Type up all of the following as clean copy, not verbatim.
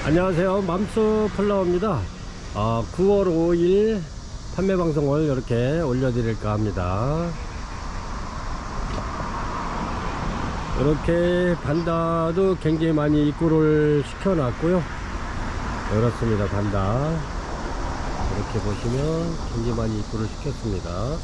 안녕하세요, 맘스 플라워입니다. 9월 5일 판매 방송을 이렇게 올려드릴까 합니다. 이렇게 반다도 굉장히 많이 입구를 시켜놨고요. 그렇습니다. 반다 이렇게 보시면 굉장히 많이 입구를 시켰습니다.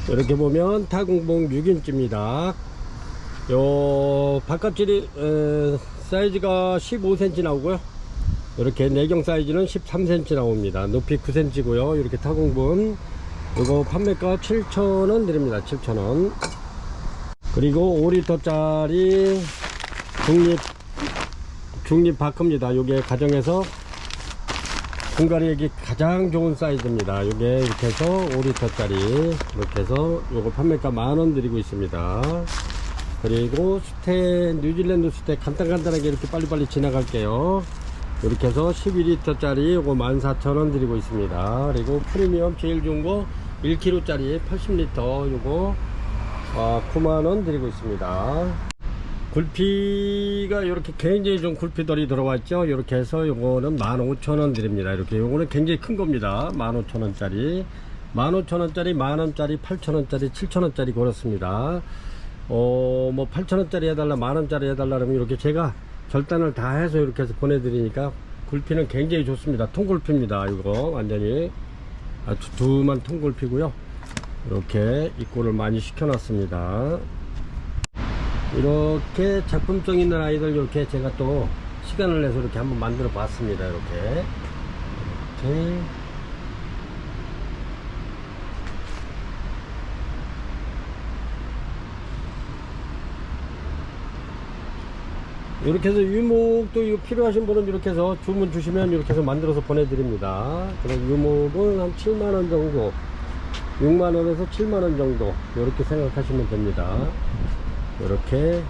이렇게 보면 타공봉 6인치입니다. 요 바깥질이 사이즈가 15cm 나오고요. 이렇게 내경 사이즈는 13cm 나옵니다. 높이 9cm고요. 이렇게 타공봉 이거 판매가 7,000원 드립니다. 7,000원. 그리고 5리터 짜리 중립 바크입니다. 요게 가정에서 분갈이액이 가장 좋은 사이즈입니다. 요게 이렇게 해서 5리터 짜리 이렇게 해서 요거 판매가 10,000원 드리고 있습니다. 그리고 수태, 뉴질랜드 수태 간단하게 이렇게 빨리빨리 지나갈게요. 이렇게 해서 12리터 짜리 요거 14,000원 드리고 있습니다. 그리고 프리미엄 제일 좋은 거 1kg 짜리 80리터 요거 9만원 드리고 있습니다. 굴피가 이렇게 굉장히 좀 굴피들이 들어왔죠. 이렇게 해서 요거는 15,000원 드립니다. 이렇게 요거는 굉장히 큰 겁니다. 15,000원짜리 15,000원짜리 만원짜리 8,000원짜리 7,000원짜리 그렇습니다. 뭐 8,000원짜리 해달라 10,000원짜리 해달라 그러면 이렇게 제가 절단을 다 해서 이렇게 해서 보내드리니까 굴피는 굉장히 좋습니다. 통굴피입니다. 이거 완전히 아주 두툼한 통굴피고요. 이렇게 입구를 많이 시켜놨습니다. 이렇게 작품성 있는 아이들 이렇게 제가 또 시간을 내서 이렇게 한번 만들어 봤습니다. 이렇게 이렇게 해서 유목도 이거 필요하신 분은 이렇게 해서 주문 주시면 이렇게 해서 만들어서 보내드립니다. 그럼 유목은 한 7만원 정도 6만원에서 7만원 정도 이렇게 생각하시면 됩니다. 이렇게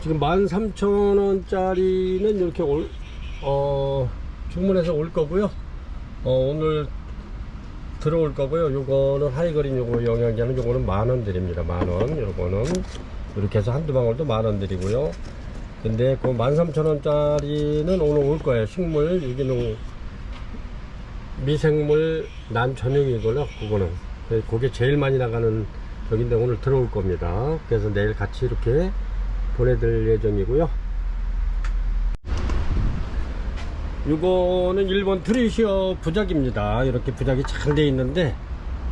지금 13,000원짜리는 이렇게 주문해서 올 거고요. 오늘 들어올 거고요. 요거는 하이그린 요거 영양제는 요거는 10,000원 드립니다. 10,000원. 요거는 이렇게 해서 한두 방울도 10,000원 드리고요. 근데 그 13,000원짜리는 오늘 올 거예요. 식물 유기농 미생물 난 전용이고요. 그거는 그게 제일 많이 나가는 저긴데 오늘 들어올 겁니다. 그래서 내일 같이 이렇게 보내드릴 예정이고요. 이거는 일본 트리시어 부작입니다. 이렇게 부작이 잘 돼 있는데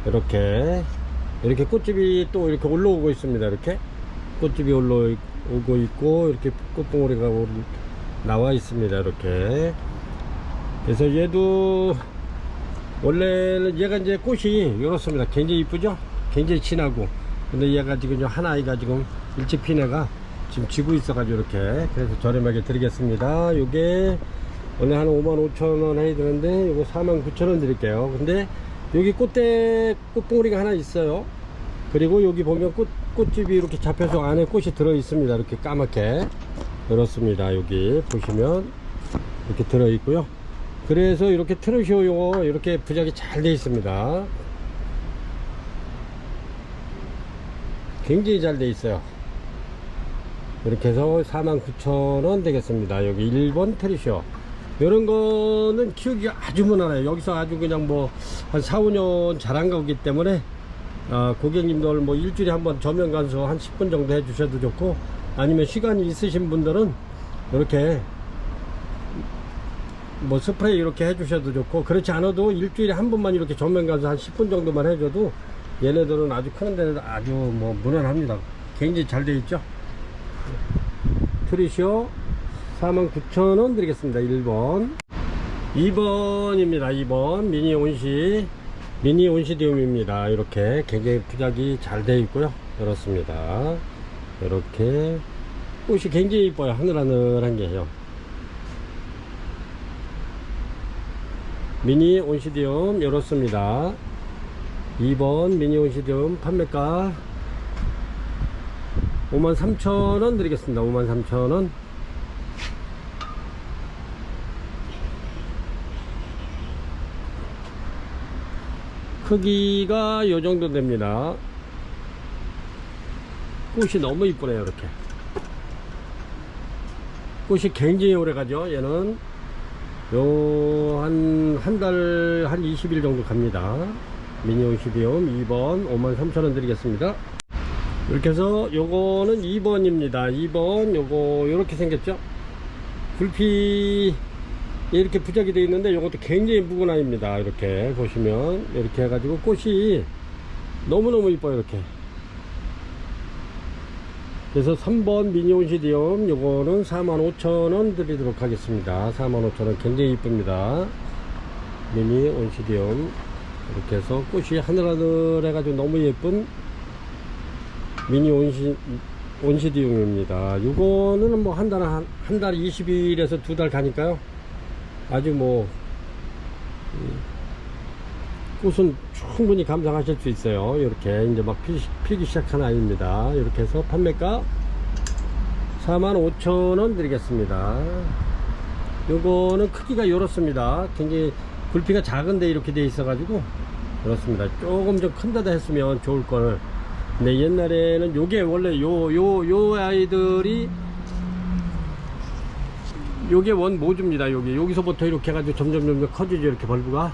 이렇게 꽃집이 또 이렇게 올라오고 있습니다. 이렇게 꽃집이 올라오고 있고 이렇게 꽃봉오리가 나와 있습니다. 이렇게 그래서 얘도 원래는 얘가 이제 꽃이 이렇습니다. 굉장히 이쁘죠? 굉장히 진하고. 근데 얘가 지금 한 아이가 지금 일찍 핀 애가 지금 지고 있어가지고 이렇게 그래서 저렴하게 드리겠습니다. 요게 원래 한 55,000원 해야 되는데 요거 49,000원 드릴게요. 근데 여기 꽃봉오리가 하나 있어요. 그리고 여기 보면 꽃집이 이렇게 잡혀서 안에 꽃이 들어 있습니다. 이렇게 까맣게 그렇습니다. 여기 보시면 이렇게 들어 있고요. 그래서 이렇게 트루시오 이렇게 부작이 잘 되어 있습니다. 굉장히 잘 되어 있어요. 이렇게 해서 49,000원 되겠습니다. 여기 일본 트루시오 이런 거는 키우기가 아주 무난해요. 여기서 아주 그냥 뭐 한 4, 5년 자란 거기 때문에 고객님들 뭐 일주일에 한번 저면 간수 한 10분 정도 해 주셔도 좋고, 아니면 시간이 있으신 분들은 이렇게 뭐 스프레이 이렇게 해 주셔도 좋고, 그렇지 않아도 일주일에 한 번만 이렇게 전면 가서 한 10분 정도만 해줘도 얘네들은 아주 크는 데는 아주 뭐 무난합니다. 굉장히 잘 되어 있죠. 트리시오 49,000원 드리겠습니다. 1번 2번입니다 2번 미니 온시디움입니다. 이렇게 굉장히 부작이 잘 되어 있고요. 그렇습니다. 이렇게 꽃이 굉장히 이뻐요. 하늘하늘한 게요. 미니 온시디움 이렇습니다. 2번 미니 온시디움 판매가 53,000원 드리겠습니다. 53,000원. 크기가 요 정도 됩니다. 꽃이 너무 이쁘네요. 이렇게 꽃이 굉장히 오래 가죠. 얘는 요 한 달 한 20일 정도 갑니다. 미니 온시디움 2번 53,000원 드리겠습니다. 이렇게 해서 요거는 2번입니다 2번 요거 요렇게 생겼죠. 굴피 이렇게 부작이 되어 있는데 요것도 굉장히 묵은 아이입니다. 이렇게 보시면 이렇게 해가지고 꽃이 너무너무 이뻐요. 이렇게 그래서 3번 미니 온시디움 요거는 45,000원 드리도록 하겠습니다. 45,000원 굉장히 이쁩니다. 미니 온시디움 이렇게 해서 꽃이 하늘하늘 해가지고 너무 예쁜 미니 온시디움입니다. 요거는 뭐 한 달 20일에서 2달 가니까요. 아주 뭐 꽃은 충분히 감상하실 수 있어요. 이렇게 이제 막 피기 시작한 아이입니다. 이렇게 해서 판매가 45,000원 드리겠습니다. 요거는 크기가 이렇습니다. 굉장히 굴피가 작은데 이렇게 돼 있어 가지고 그렇습니다. 조금 좀 큰 데다 했으면 좋을 걸. 근데 옛날에는 요게 원래 요 아이들이 요게 원 모주입니다. 여기서부터 이렇게 해가지고 점점 커지죠. 이렇게 벌브가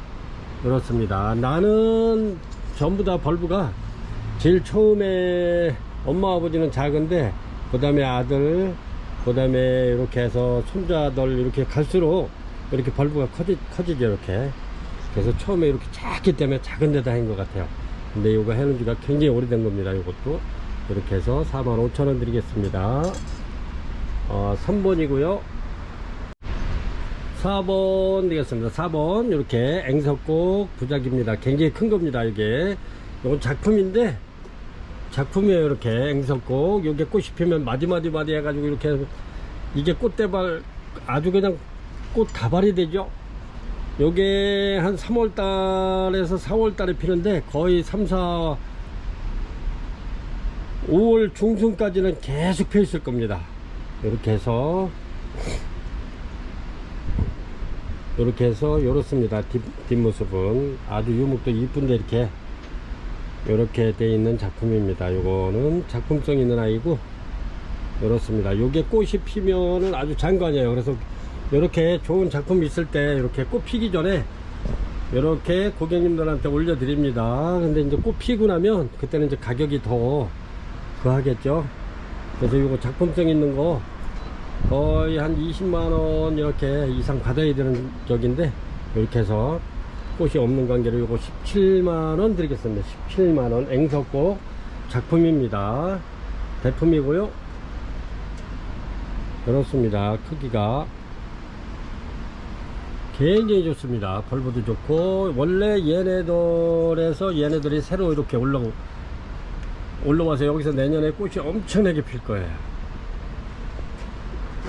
그렇습니다. 나는 전부 다 벌브가 제일 처음에 엄마 아버지는 작은데 그 다음에 아들 그 다음에 이렇게 해서 손자들 이렇게 갈수록 이렇게 벌브가 커지죠. 이렇게 그래서 처음에 이렇게 작기 때문에 작은 데다 한 것 같아요. 근데 이거 해놓은 지가 굉장히 오래된 겁니다. 이것도 이렇게 해서 45,000원 드리겠습니다. 3번이고요 4번 되겠습니다. 4번 이렇게 앵석곡 부작입니다. 굉장히 큰 겁니다. 이게 이건 작품인데 작품이에요. 이렇게 앵석곡 요게 꽃이 피면 마디마디 해가지고 이렇게 이게 꽃대발 아주 그냥 꽃 다발이 되죠. 요게 한 3월달에서 4월달에 피는데 거의 5월 중순까지는 계속 펴 있을 겁니다. 이렇게 해서 요렇습니다. 뒷모습은 아주 유목도 이쁜데 이렇게 돼 있는 작품입니다. 요거는 작품성 있는 아이고 요렇습니다. 요게 꽃이 피면은 아주 장관이에요. 그래서 이렇게 좋은 작품이 있을 때 이렇게 꽃 피기 전에 이렇게 고객님들한테 올려 드립니다. 근데 이제 꽃 피고 나면 그때는 이제 가격이 더 하겠죠. 그래서 요거 작품성 있는 거 거의 한 20만원 이렇게 이상 받아야 되는 적인데 이렇게 해서 꽃이 없는 관계로 요거 17만원 드리겠습니다. 17만원 앵석곡 작품입니다. 대품이고요. 그렇습니다. 크기가 굉장히 좋습니다. 벌브도 좋고 원래 얘네들이 새로 이렇게 올라와서 여기서 내년에 꽃이 엄청나게 필 거예요.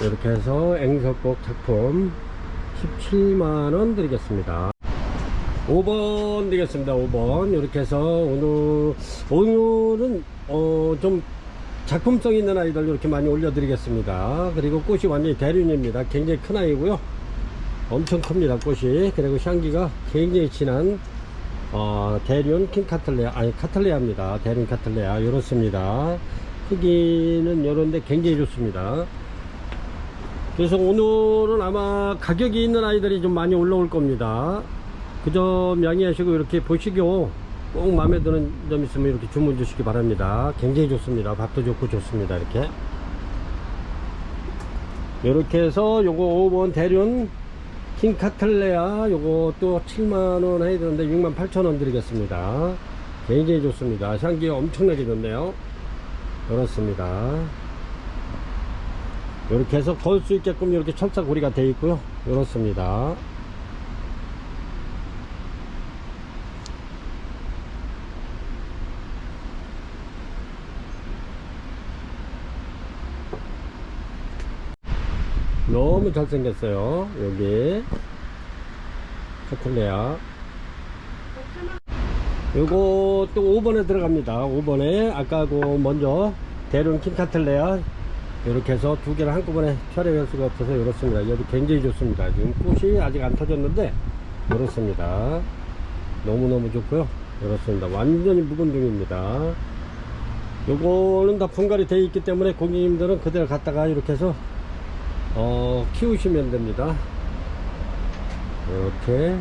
이렇게 해서 앵석곡 작품 17만원 드리겠습니다. 5번 드리겠습니다. 5번 이렇게 해서 오늘은 좀 작품성 있는 아이들 이렇게 많이 올려드리겠습니다. 그리고 꽃이 완전히 대륜입니다. 굉장히 큰 아이고요. 엄청 큽니다. 꽃이. 그리고 향기가 굉장히 진한 대륜 킹카틀레아 카틀레아입니다. 대륜 카틀레아 이렇습니다. 크기는 이런데 굉장히 좋습니다. 그래서 오늘은 아마 가격이 있는 아이들이 좀 많이 올라올 겁니다. 그 점 양해하시고 이렇게 보시고 꼭 마음에 드는 점 있으면 이렇게 주문 주시기 바랍니다. 굉장히 좋습니다. 밥도 좋고 좋습니다. 이렇게 해서 요거 5번 대륜 킹카틀레아 요것도 7만원 해야 되는데 68,000원 드리겠습니다. 굉장히 좋습니다. 향기가 엄청나게 좋네요. 그렇습니다. 이렇게 해서 걸 수 있게끔 이렇게 철사고리가 되어 있고요. 이렇습니다. 너무 잘생겼어요. 여기 카틀레아. 요거 또 5번에 들어갑니다. 5번에 아까 그 먼저 데려온 킹카틀레아 이렇게 해서 두 개를 한꺼번에 촬영할 수가 없어서 이렇습니다. 여기 굉장히 좋습니다. 지금 꽃이 아직 안 터졌는데 이렇습니다. 너무너무 좋고요. 이렇습니다. 완전히 묵은 중입니다. 요거는 다 분갈이 되어 있기 때문에 고객님들은 그대로 갖다가 이렇게 해서 키우시면 됩니다. 이렇게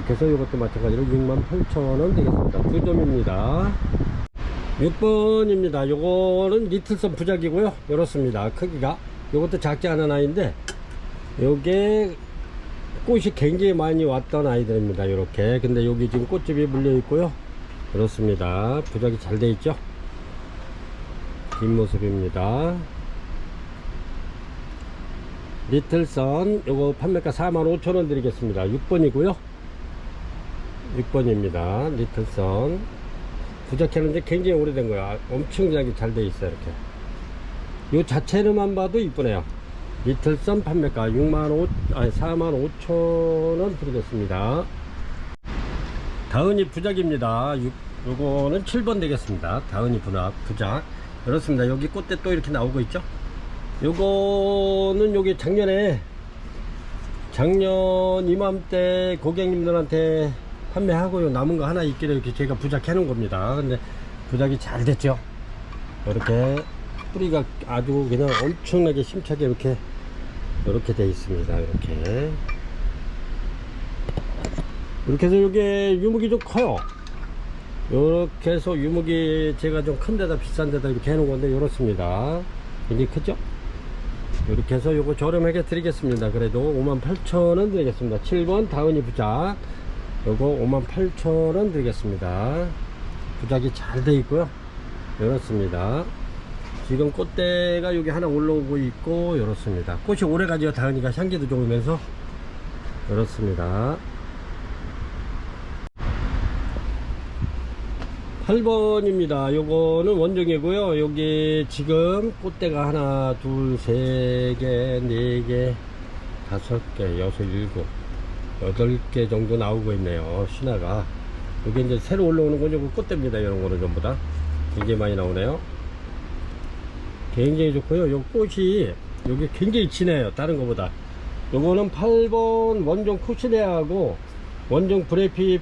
해서 이것도 마찬가지로 68,000원 되겠습니다. 2점입니다. 6번입니다. 요거는 리틀선 부작이고요. 이렇습니다. 크기가 요것도 작지 않은 아이인데 요게 꽃이 굉장히 많이 왔던 아이들입니다. 이렇게. 근데 여기 지금 꽃집이 물려 있고요. 그렇습니다. 부작이 잘 돼 있죠. 뒷모습입니다. 리틀선 요거 판매가 45,000원 드리겠습니다. 6번이고요 6번입니다 리틀선 부작해는 이제 굉장히 오래된 거야. 엄청나게 잘 돼 있어요. 이렇게 요 자체로만 봐도 이쁘네요. 리틀선 판매가 45,000원 드리겠습니다. 다은이 부작입니다. 요거는 7번 되겠습니다. 다은이 부작. 그렇습니다. 여기 꽃대 또 이렇게 나오고 있죠. 요거는 여기 작년 이맘때 고객님들한테 판매하고요. 남은 거 하나 있기를 이렇게 제가 부작해 놓은 겁니다. 근데 부작이 잘 됐죠. 이렇게 뿌리가 아주 그냥 엄청나게 힘차게 이렇게 돼 있습니다. 이렇게 해서 이게 유목이 좀 커요. 이렇게 해서 유목이 제가 좀 큰 데다 비싼 데다 이렇게 해 놓은 건데 이렇습니다. 굉장히 크죠. 이렇게 해서 요거 저렴하게 드리겠습니다. 그래도 58,000원 드리겠습니다. 7번 다은이 부작 요거 58,000원 드리겠습니다. 부작이 잘 돼 있고요. 이렇습니다. 지금 꽃대가 여기 하나 올라오고 있고 이렇습니다. 꽃이 오래가지고 다은이가 향기도 좋으면서 이렇습니다. 8번입니다. 요거는 원종이고요. 여기 지금 꽃대가 하나, 둘, 세 개, 네 개, 5개, 6, 7, 8개 정도 나오고 있네요. 신화가. 이게 이제 새로 올라오는 건 요거 꽃대입니다. 이런 거는 전부 다. 굉장히 많이 나오네요. 굉장히 좋고요. 요 꽃이 여기 굉장히 진해요. 다른 거보다. 요거는 8번 원종 쿠시네하고 원종 브레피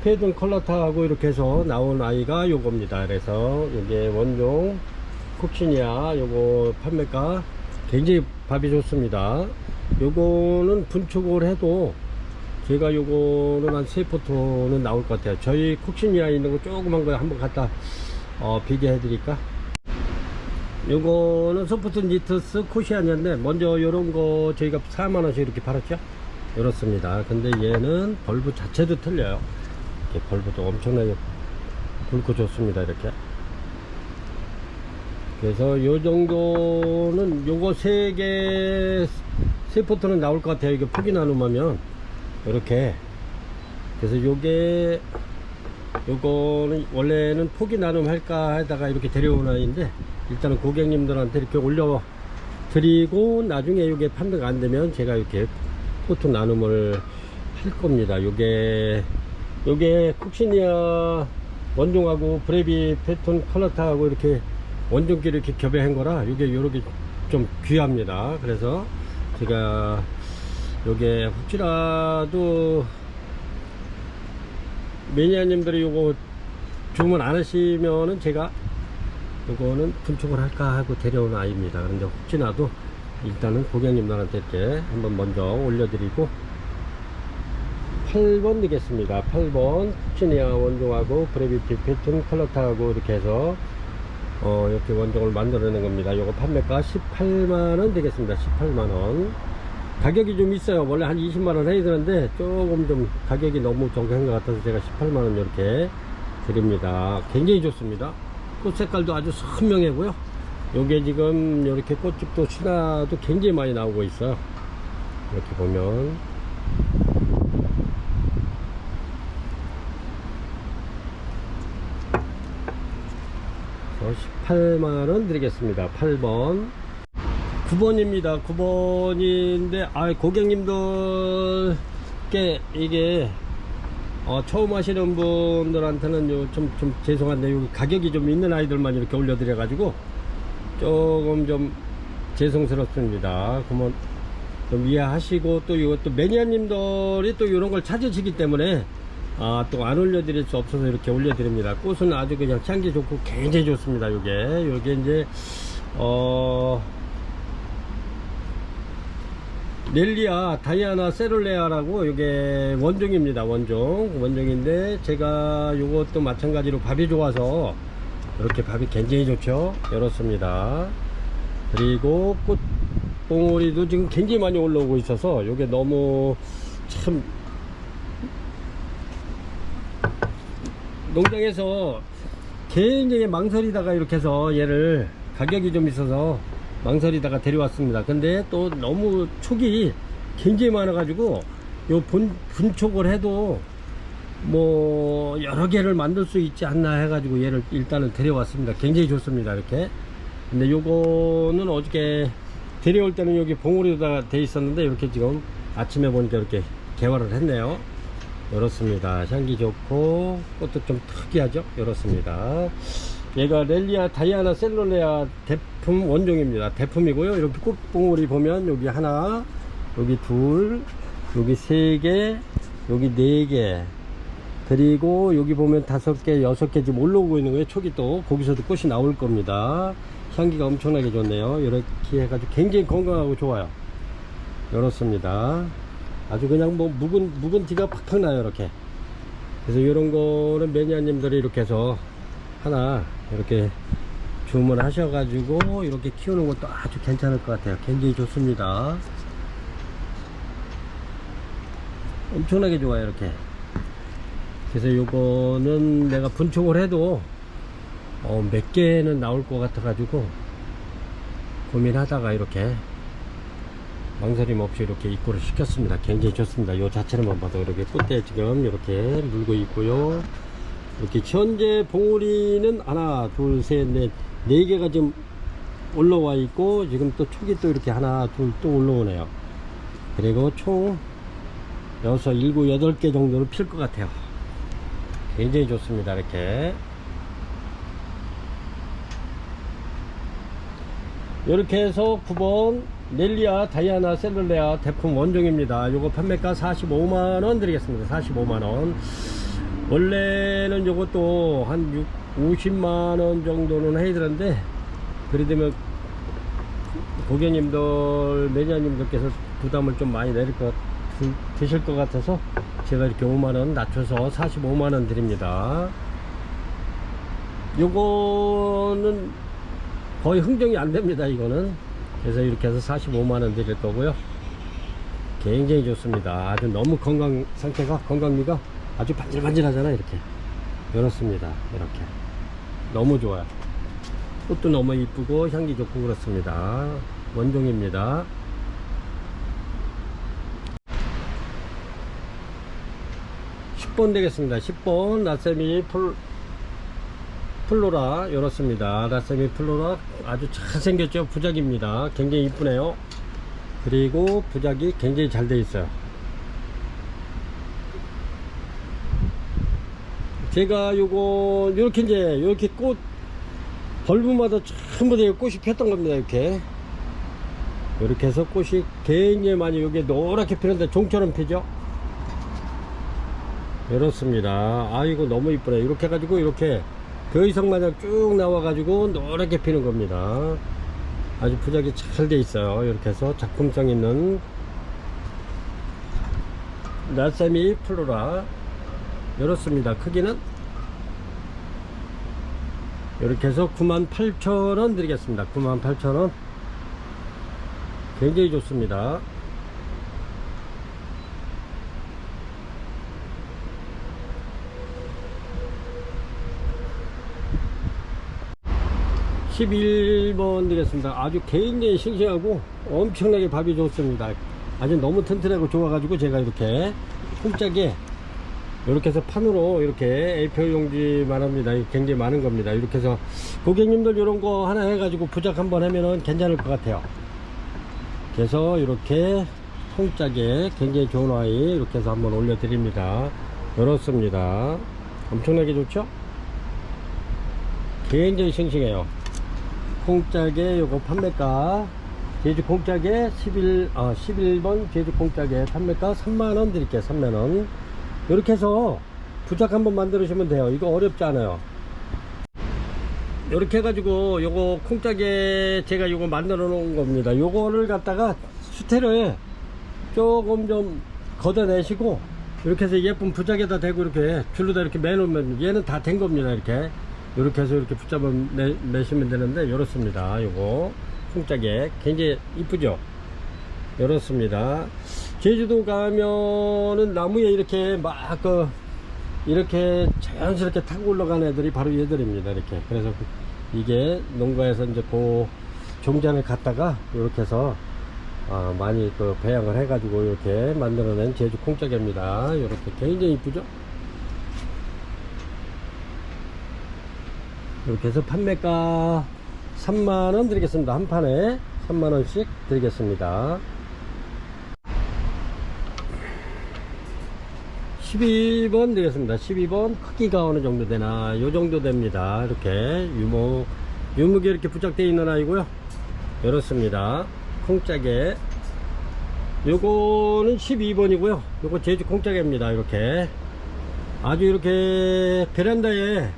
패든 컬러타하고 이렇게 해서 나온 아이가 요겁니다. 그래서 이게 원종 콕시니아 요거 판매가 굉장히 밥이 좋습니다. 요거는 분축을 해도 제가 요거는 한 3포토는 나올 것 같아요. 저희 콕시니아 있는 거 조그만 거 한번 갖다 비교해 드릴까? 요거는 소프트 니트스 코시안이었는데 먼저 요런 거 저희가 4만원씩 이렇게 팔았죠. 이렇습니다. 근데 얘는 벌브 자체도 틀려요. 벌브도 엄청나게 굵고 좋습니다. 이렇게. 그래서 요 정도는 요거 3포트는 나올 것 같아요. 이거 포기 나눔하면 이렇게. 그래서 요거는 원래는 포기 나눔 할까 하다가 이렇게 데려온 아이인데 일단은 고객님들한테 이렇게 올려 드리고 나중에 요게 판매가 안 되면 제가 이렇게 포트 나눔을 할 겁니다. 요게 콕시니아 원종하고 브레비 패턴 컬러타하고 이렇게 원종끼리 이렇게 겹여한 거라 요렇게 좀 귀합니다. 그래서 제가 요게 혹시라도 매니아님들이 요거 주문 안 하시면은 제가 요거는 분축을 할까 하고 데려온 아이입니다. 그런데 혹시나도 일단은 고객님들한테 이렇게 한번 먼저 올려드리고 8번 되겠습니다. 8번 콕시니아 원종하고 브레비티 패턴 컬러타하고 이렇게 해서 이렇게 원종을 만들어낸 겁니다. 요거 판매가 18만원 되겠습니다. 18만원. 가격이 좀 있어요. 원래 한 20만원 해야 되는데 조금 좀 가격이 너무 정상한 것 같아서 제가 18만원 이렇게 드립니다. 굉장히 좋습니다. 꽃 색깔도 아주 선명하고요. 요게 지금 이렇게 꽃집도 신화도 굉장히 많이 나오고 있어요. 이렇게 보면 18만원 드리겠습니다. 8번 9번입니다. 9번인데, 고객님들께 이게, 처음 하시는 분들한테는 좀 죄송한데, 여기 가격이 좀 있는 아이들만 이렇게 올려드려가지고, 조금 좀 죄송스럽습니다. 그러면 좀 이해하시고, 또 이것도 매니아님들이 또 이런 걸 찾으시기 때문에, 또 안 올려드릴 수 없어서 이렇게 올려드립니다. 꽃은 아주 그냥 향기 좋고 굉장히 좋습니다. 요게 이제, 넬리아 다이아나 세룰레아라고 요게 원종입니다. 원종인데 제가 요것도 마찬가지로 밥이 좋아서 이렇게 밥이 굉장히 좋죠. 이렇습니다. 그리고 꽃봉오리도 지금 굉장히 많이 올라오고 있어서 요게 너무 참 농장에서 굉장히 망설이다가 이렇게 해서 얘를 가격이 좀 있어서 망설이다가 데려왔습니다. 근데 또 너무 촉이 굉장히 많아 가지고 요 분촉을 해도 뭐 여러 개를 만들 수 있지 않나 해 가지고 얘를 일단은 데려왔습니다. 굉장히 좋습니다. 이렇게. 근데 요거는 어저께 데려올 때는 여기 봉우리가 돼 있었는데 이렇게 지금 아침에 보니까 이렇게 개화를 했네요. 이렇습니다. 향기 좋고 꽃도 좀 특이하죠. 이렇습니다. 얘가 렐리아 다이아나 셀룰레아 대품 원종입니다. 대품이고요. 이렇게 꽃봉오리 보면 여기 하나, 여기 둘, 여기 세 개, 여기 네 개, 그리고 여기 보면 5개, 6개 지금 올라오고 있는 거예요. 촉이 또 거기서도 꽃이 나올 겁니다. 향기가 엄청나게 좋네요. 이렇게 해가지고 굉장히 건강하고 좋아요. 이렇습니다. 아주 그냥 뭐 묵은 티가 팍팍 나요. 이렇게. 그래서 이런 거는 매니아님들이 이렇게 해서 하나 이렇게 주문하셔가지고 이렇게 키우는 것도 아주 괜찮을 것 같아요. 굉장히 좋습니다. 엄청나게 좋아요. 이렇게. 그래서 요거는 내가 분촉을 해도 몇 개는 나올 것 같아 가지고 고민하다가 이렇게 망설임 없이 이렇게 입고를 시켰습니다. 굉장히 좋습니다. 요 자체로만 봐도 이렇게 꽃대 지금 이렇게 물고 있고요. 이렇게 현재 봉우리는 하나, 둘, 셋, 넷, 4개가 지금 올라와 있고, 지금 또 촉이 또 이렇게 하나, 둘 또 올라오네요. 그리고 총 6, 7, 8개 정도를 필 것 같아요. 굉장히 좋습니다. 이렇게. 이렇게 해서 9번 넬리아 다이아나 셀룰레아 대품 원종입니다. 요거 판매가 45만원 드리겠습니다. 45만원. 원래는 요것도 한 50만원 정도는 해야 되는데, 그래도 고객님들, 매니아님들께서 부담을 좀 많이 드실 것 같아서 제가 이렇게 5만원 낮춰서 45만원 드립니다. 요거는 거의 흥정이 안 됩니다. 이거는. 그래서 이렇게 해서 45만원 드릴 거고요. 굉장히 좋습니다. 아주 너무 건강미가 아주 반질반질하잖아요. 이렇게. 이렇습니다. 이렇게. 너무 좋아요. 꽃도 너무 이쁘고 향기 좋고 그렇습니다. 원종입니다. (10번) 되겠습니다. 10번 라세미 플로라. 이렇습니다. 라세미 플로라 아주 잘생겼죠. 부작입니다. 굉장히 이쁘네요. 그리고 부작이 굉장히 잘 돼 있어요. 제가 요거 요렇게 이제 요렇게 꽃 벌브마다 전부 다 꽃이 폈던 겁니다. 이렇게 해서 꽃이 굉장히 많이 여기 노랗게 피는데 종처럼 피죠. 이렇습니다. 아이고 너무 이쁘네. 이렇게 해가지고 이렇게 거의성 마냥 쭉 나와가지고 노랗게 피는 겁니다. 아주 부작이 잘 돼 있어요. 이렇게 해서 작품성 있는 라세미 플로라. 이렇습니다. 크기는 이렇게 해서 98,000원 드리겠습니다. 98,000원. 굉장히 좋습니다. (11번) 드리겠습니다. 아주 굉장히 싱싱하고 엄청나게 밥이 좋습니다. 아주 너무 튼튼하고 좋아가지고 제가 이렇게 홈짝에 이렇게 해서 판으로 이렇게 A4 용지만 합니다. 굉장히 많은 겁니다. 이렇게 해서 고객님들 이런 거 하나 해가지고 부작 한번 하면은 괜찮을 것 같아요. 그래서 이렇게 통짜게 굉장히 좋은 아이 이렇게 해서 한번 올려드립니다. 이렇습니다. 엄청나게 좋죠? 굉장히 싱싱해요. 콩짜게 요거 판매가 제주 공짜게 11번 제주 공짜게 판매가 3만원 드릴게요. 3만원. 이렇게 해서 부작 한번 만들으시면 돼요. 이거 어렵지 않아요. 이렇게 해가지고 요거 콩짜게 제가 요거 만들어 놓은 겁니다. 요거를 갖다가 수태를 조금 좀 걷어내시고 이렇게 해서 예쁜 부작에다 대고 이렇게 줄로다 이렇게 매놓으면 얘는 다 된 겁니다. 이렇게 해서 이렇게 붙잡아 매시면 되는데 이렇습니다. 요거 콩짜게 굉장히 이쁘죠? 이렇습니다. 제주도 가면은 나무에 이렇게 막 이렇게 자연스럽게 타고 올라가는 애들이 바로 얘들입니다. 이렇게. 그래서 이게 농가에서 이제 그 종잔을 갖다가 이렇게 해서 많이 배양을 해가지고 이렇게 만들어낸 제주 콩짜개입니다. 이렇게 굉장히 이쁘죠? 이렇게 해서 판매가 3만원 드리겠습니다. 한 판에 3만원씩 드리겠습니다. 12번 되겠습니다. 12번 크기가 어느 정도 되나 요 정도 됩니다. 이렇게 유목이 이렇게 부착되어 있는 아이고요. 이렇습니다. 콩짜개 요거는 12번이고요 요거 제주 콩짜개입니다. 이렇게 아주 이렇게 베란다에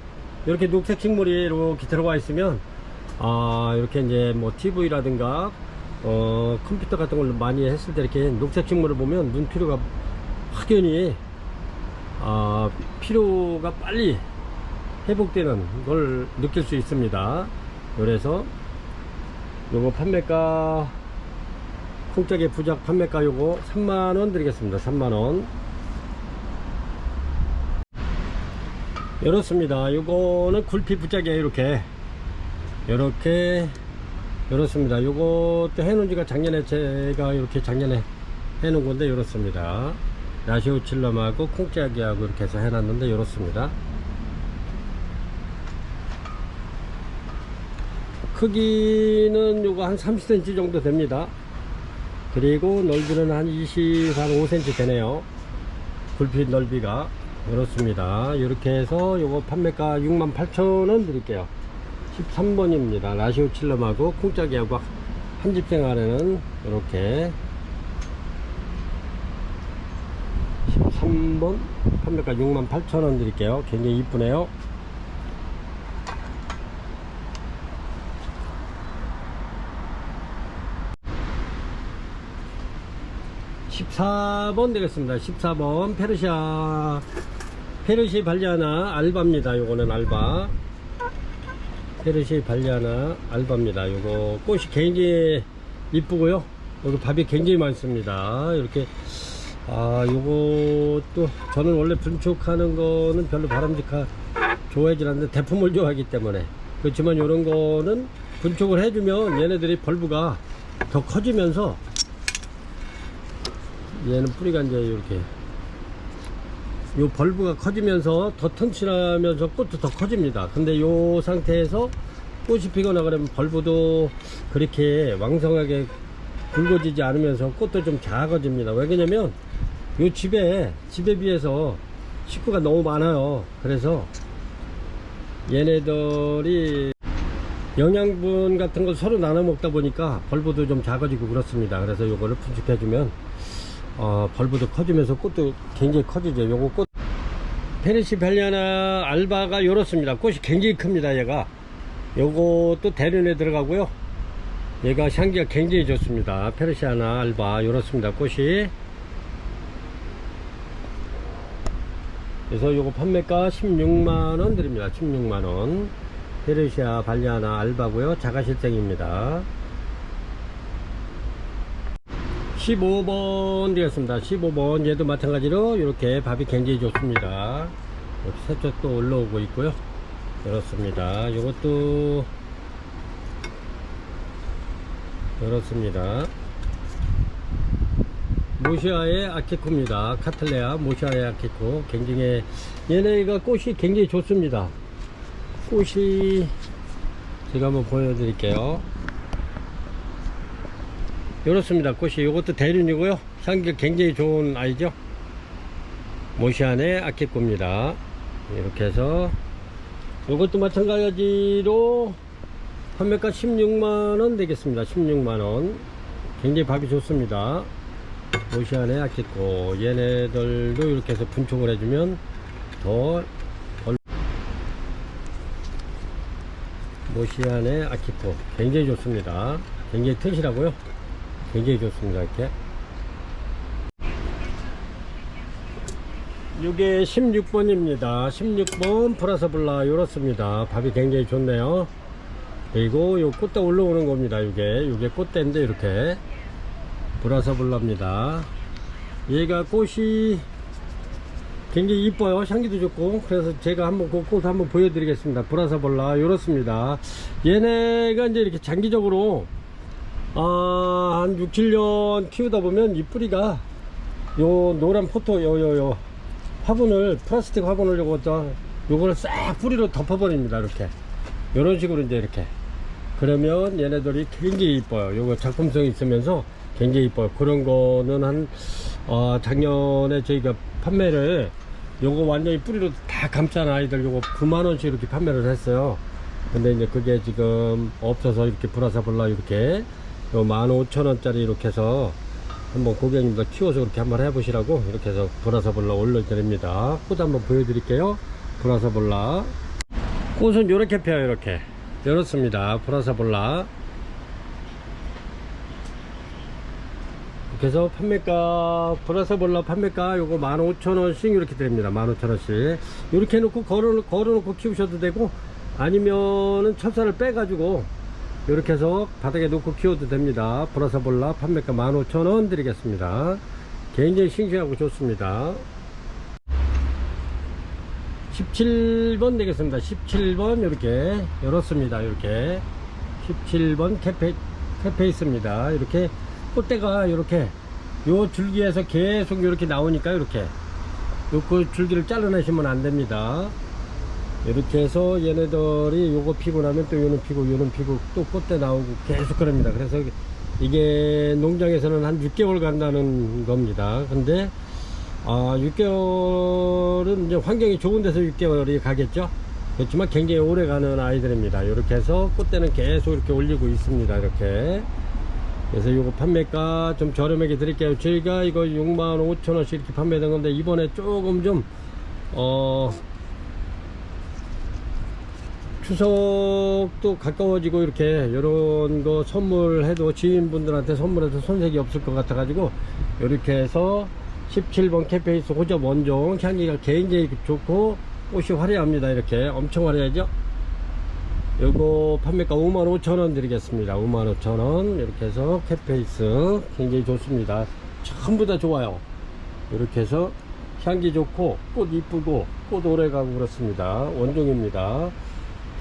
이렇게 녹색 식물이 이렇게 들어가 있으면 이렇게 이제 뭐 TV라든가 컴퓨터 같은 걸 많이 했을 때 이렇게 녹색 식물을 보면 눈 피로가 확연히 피로가 빨리 회복되는 걸 느낄 수 있습니다. 그래서 요거 판매가 콩짜개 부작 판매가 요거 3만원 드리겠습니다. 3만원. 이렇습니다. 요거는 굴피 부작에 이렇게 이렇습니다. 요것도 해놓은 지가 작년에 제가 이렇게 작년에 해놓은 건데 이렇습니다. 라시오칠럼하고 콩짜기하고 이렇게 해서 해놨는데 이렇습니다. 크기는 요거 한 30cm 정도 됩니다. 그리고 넓이는 한 25cm 되네요. 굴피 넓이가 이렇습니다. 이렇게 해서 요거 판매가 68,000원 드릴게요. 13번입니다. 라시오칠럼하고 콩짜기하고 한 집 생활에는 이렇게 13번 판매가 68,000원 드릴게요. 굉장히 이쁘네요. 14번 되겠습니다. 14번 페르시 발리아나 알바입니다. 요거는 알바. 페르시 발리아나 알바입니다. 요거 꽃이 굉장히 이쁘고요. 여기 밥이 굉장히 많습니다. 이렇게 요것도 저는 원래 분촉하는 거는 별로 좋아하지 않는데 대품을 좋아하기 때문에 그렇지만 요런 거는 분촉을 해주면 얘네들이 벌브가 더 커지면서 얘는 뿌리가 이제 이렇게 요 벌브가 커지면서 더 튼실하면서 꽃도 더 커집니다. 근데 요 상태에서 꽃이 피거나 그러면 벌브도 그렇게 왕성하게 굵어지지 않으면서 꽃도 좀 작아집니다. 왜 그러냐면 요 집에 비해서 식구가 너무 많아요. 그래서 얘네들이 영양분 같은 걸 서로 나눠 먹다 보니까 벌브도 좀 작아지고 그렇습니다. 그래서 요거를 분축해주면 벌브도 커지면서 꽃도 굉장히 커지죠. 요거 꽃 페르시 발리아나 알바가 요렇습니다. 꽃이 굉장히 큽니다. 얘가 요것도 대륜에 들어가고요. 얘가 향기가 굉장히 좋습니다. 페르시아나 알바 요렇습니다. 꽃이. 그래서 요거 판매가 16만원 드립니다. 16만원. 페르시아 발리아나 알바고요. 자가실생입니다. 15번 되겠습니다. 15번 얘도 마찬가지로 이렇게 밥이 굉장히 좋습니다. 이렇게 새쪽도 올라오고 있고요. 이렇습니다. 이것도 이렇습니다. 모시아의 아키코입니다. 카틀레아 모시아의 아키코. 굉장히 얘네가 꽃이 굉장히 좋습니다. 꽃이 제가 한번 보여드릴게요. 이렇습니다. 꽃이 이것도 대륜이고요. 향기가 굉장히 좋은 아이죠. 모시안의 아키코입니다. 이렇게 해서 이것도 마찬가지로 판매가 16만원 되겠습니다. 16만원. 굉장히 밥이 좋습니다. 모시안의 아키코. 얘네들도 이렇게 해서 분촉을 해주면 더 모시안의 아키코 굉장히 좋습니다. 굉장히 튼실하고요. 굉장히 좋습니다. 이렇게 이게 16번입니다 16번 프라사블라 이렇습니다. 밥이 굉장히 좋네요. 그리고 요 꽃대 올라오는 겁니다. 요게 꽃대인데 이렇게 브라사블라입니다. 얘가 꽃이 굉장히 이뻐요. 향기도 좋고. 그래서 제가 한번 그 꽃 한번 보여드리겠습니다. 브라사볼라 이렇습니다. 얘네가 이제 이렇게 장기적으로 한 6, 7년 키우다 보면 이 뿌리가 요 노란 포토 요 화분을 플라스틱 화분을 요거를 싹 뿌리로 덮어버립니다. 이렇게 요런 식으로 이제 이렇게 그러면 얘네들이 굉장히 이뻐요. 요거 작품성이 있으면서 굉장히 이뻐요. 그런 거는 한 작년에 저희가 판매를 요거 완전히 뿌리로 다 감싼 아이들 요거 9만원씩 이렇게 판매를 했어요. 근데 이제 그게 지금 없어서 이렇게 브라사블라 이렇게 요 15,000원짜리 이렇게 해서 한번 고객님들 키워서 그렇게 한번 해보시라고 이렇게 해서 브라사블라 올려드립니다. 꽃 한번 보여드릴게요. 브라사블라 꽃은 요렇게 펴요. 이렇게 이렇습니다. 브라사블라 그래서 판매가 브라사볼라 판매가 요거 15,000원씩 이렇게 드립니다. 15,000원씩 이렇게 해놓고 걸어놓고 키우셔도 되고 아니면은 찹쌀을 빼가지고 이렇게 해서 바닥에 놓고 키워도 됩니다. 브라사볼라 판매가 15,000원 드리겠습니다. 굉장히 싱싱하고 좋습니다. 17번 되겠습니다. 17번 이렇게 열었습니다. 이렇게 17번 캐페이스입니다. 이렇게 꽃대가 이렇게 요 줄기에서 계속 이렇게 나오니까 이렇게 그 줄기를 잘라내시면 안 됩니다. 이렇게 해서 얘네들이 요거 피고 나면 또 요는 피고 또 꽃대 나오고 계속 그럽니다. 그래서 이게 농장에서는 한 6개월 간다는 겁니다. 근데 6개월은 이제 환경이 좋은 데서 6개월이 가겠죠. 그렇지만 굉장히 오래 가는 아이들입니다. 이렇게 해서 꽃대는 계속 이렇게 올리고 있습니다. 이렇게 그래서 요거 판매가 좀 저렴하게 드릴게요. 저희가 이거 65,000원씩 이렇게 판매된 건데 이번에 조금 좀 추석도 가까워지고 이렇게 요런 거 선물해도 지인분들한테 선물해도 손색이 없을 것 같아 가지고 이렇게 해서 17번 캐페이스 호접 원종 향기가 굉장히 좋고 꽃이 화려합니다. 이렇게 엄청 화려하죠. 요거 판매가 55,000원 드리겠습니다. 55,000원 이렇게 해서 캐페이스 굉장히 좋습니다. 전부 다 좋아요. 이렇게 해서 향기 좋고 꽃 이쁘고 꽃 오래가고 그렇습니다. 원종입니다.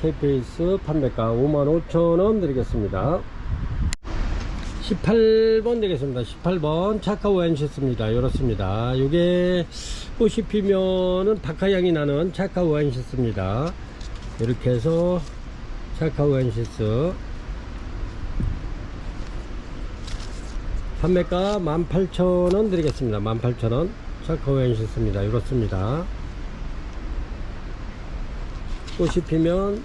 캐페이스 판매가 55,000원 드리겠습니다. 18번 되겠습니다. 18번 차카오 엔시스입니다. 이렇습니다. 요게 꽃이 피면은 박하향이 나는 차카오 엔시스입니다. 이렇게 해서 차카오 엔시스 판매가 18,000원 드리겠습니다. 18,000원 차카오 엔시스입니다. 이렇습니다. 꽃이 피면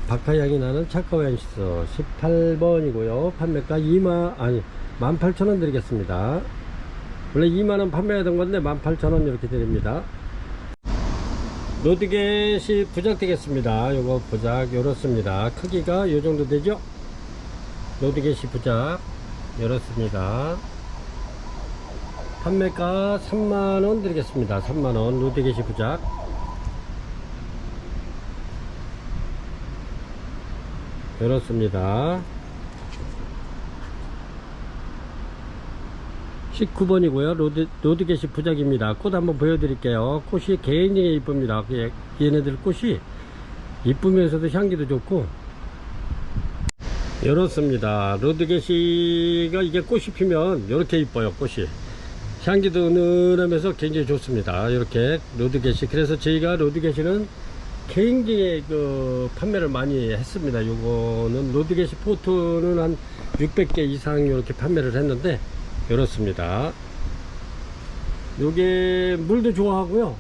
박하향이 나는 차카오 엔시스 18번이고요 판매가 18,000원 드리겠습니다. 원래 2만원 판매하던 건데 18,000원 이렇게 드립니다. 로드겟이 부작 되겠습니다. 요거 부작 요렇습니다. 크기가 요 정도 되죠. 로드겟이 부작 요렇습니다. 판매가 3만원 드리겠습니다. 3만원 로드겟이 부작 요렇습니다. 19번이고요 로드겟이 부작입니다. 꽃 한번 보여드릴게요. 꽃이 굉장히 이쁩니다. 얘네들 꽃이 이쁘면서도 향기도 좋고 요렇습니다. 로드겟이가 이게 꽃이 피면 이렇게 이뻐요. 꽃이 향기도 은은하면서 굉장히 좋습니다. 이렇게 로드겟이 그래서 저희가 로드겟이는 굉장히 판매를 많이 했습니다. 요거는 로드겟이 포트는 한 600개 이상 이렇게 판매를 했는데 이렇습니다. 요게 물도 좋아하고요.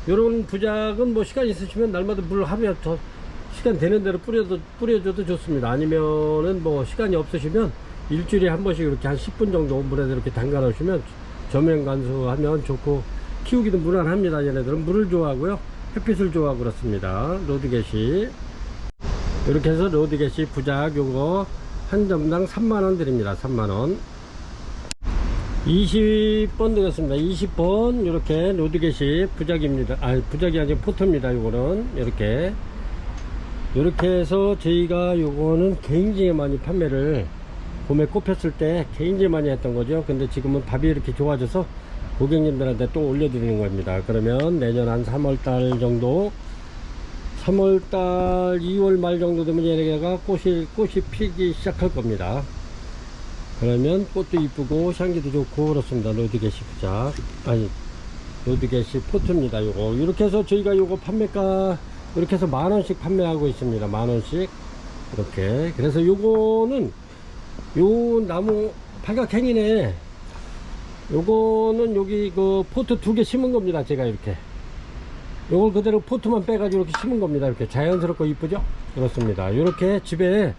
요런 부작은 뭐 시간 있으시면 날마다 물 하루에 더 시간 되는 대로 뿌려줘도 좋습니다. 아니면은 뭐 시간이 없으시면 일주일에 한 번씩 이렇게 한 10분 정도 물에 이렇게 담가 놓으시면 저면 관수하면 좋고, 키우기도 무난합니다. 얘네들은 물을 좋아하고요, 햇빛을 좋아하고 그렇습니다. 로드겟이 이렇게 해서 로드겟이 부작 요거 한 점당 3만원 드립니다. 3만원. 20번 되겠습니다. 20번 이렇게 로드겟이 부작입니다. 부작이 아니고 포토입니다. 요거는 이렇게 해서 저희가 요거는 굉장히 많이 판매를, 봄에 꽃폈을 때 굉장히 많이 했던 거죠. 근데 지금은 밥이 이렇게 좋아져서 고객님들한테 또 올려드리는 겁니다. 그러면 내년 한 3월달 정도, 3월달 2월 말 정도 되면 얘네가 꽃이 피기 시작할 겁니다. 그러면 꽃도 이쁘고 향기도 좋고 그렇습니다. 로드겟이 부작, 로드겟이 포트입니다. 요거 이렇게 해서 저희가 요거 판매가 이렇게 해서 10,000원씩 판매하고 있습니다. 10,000원씩 이렇게. 그래서 요거는 요 나무 팔각행이네. 요거는 여기 그 포트 2개 심은 겁니다. 제가 이렇게 요걸 그대로 포트만 빼가지고 이렇게 심은 겁니다. 이렇게 자연스럽고 이쁘죠? 그렇습니다. 이렇게 집에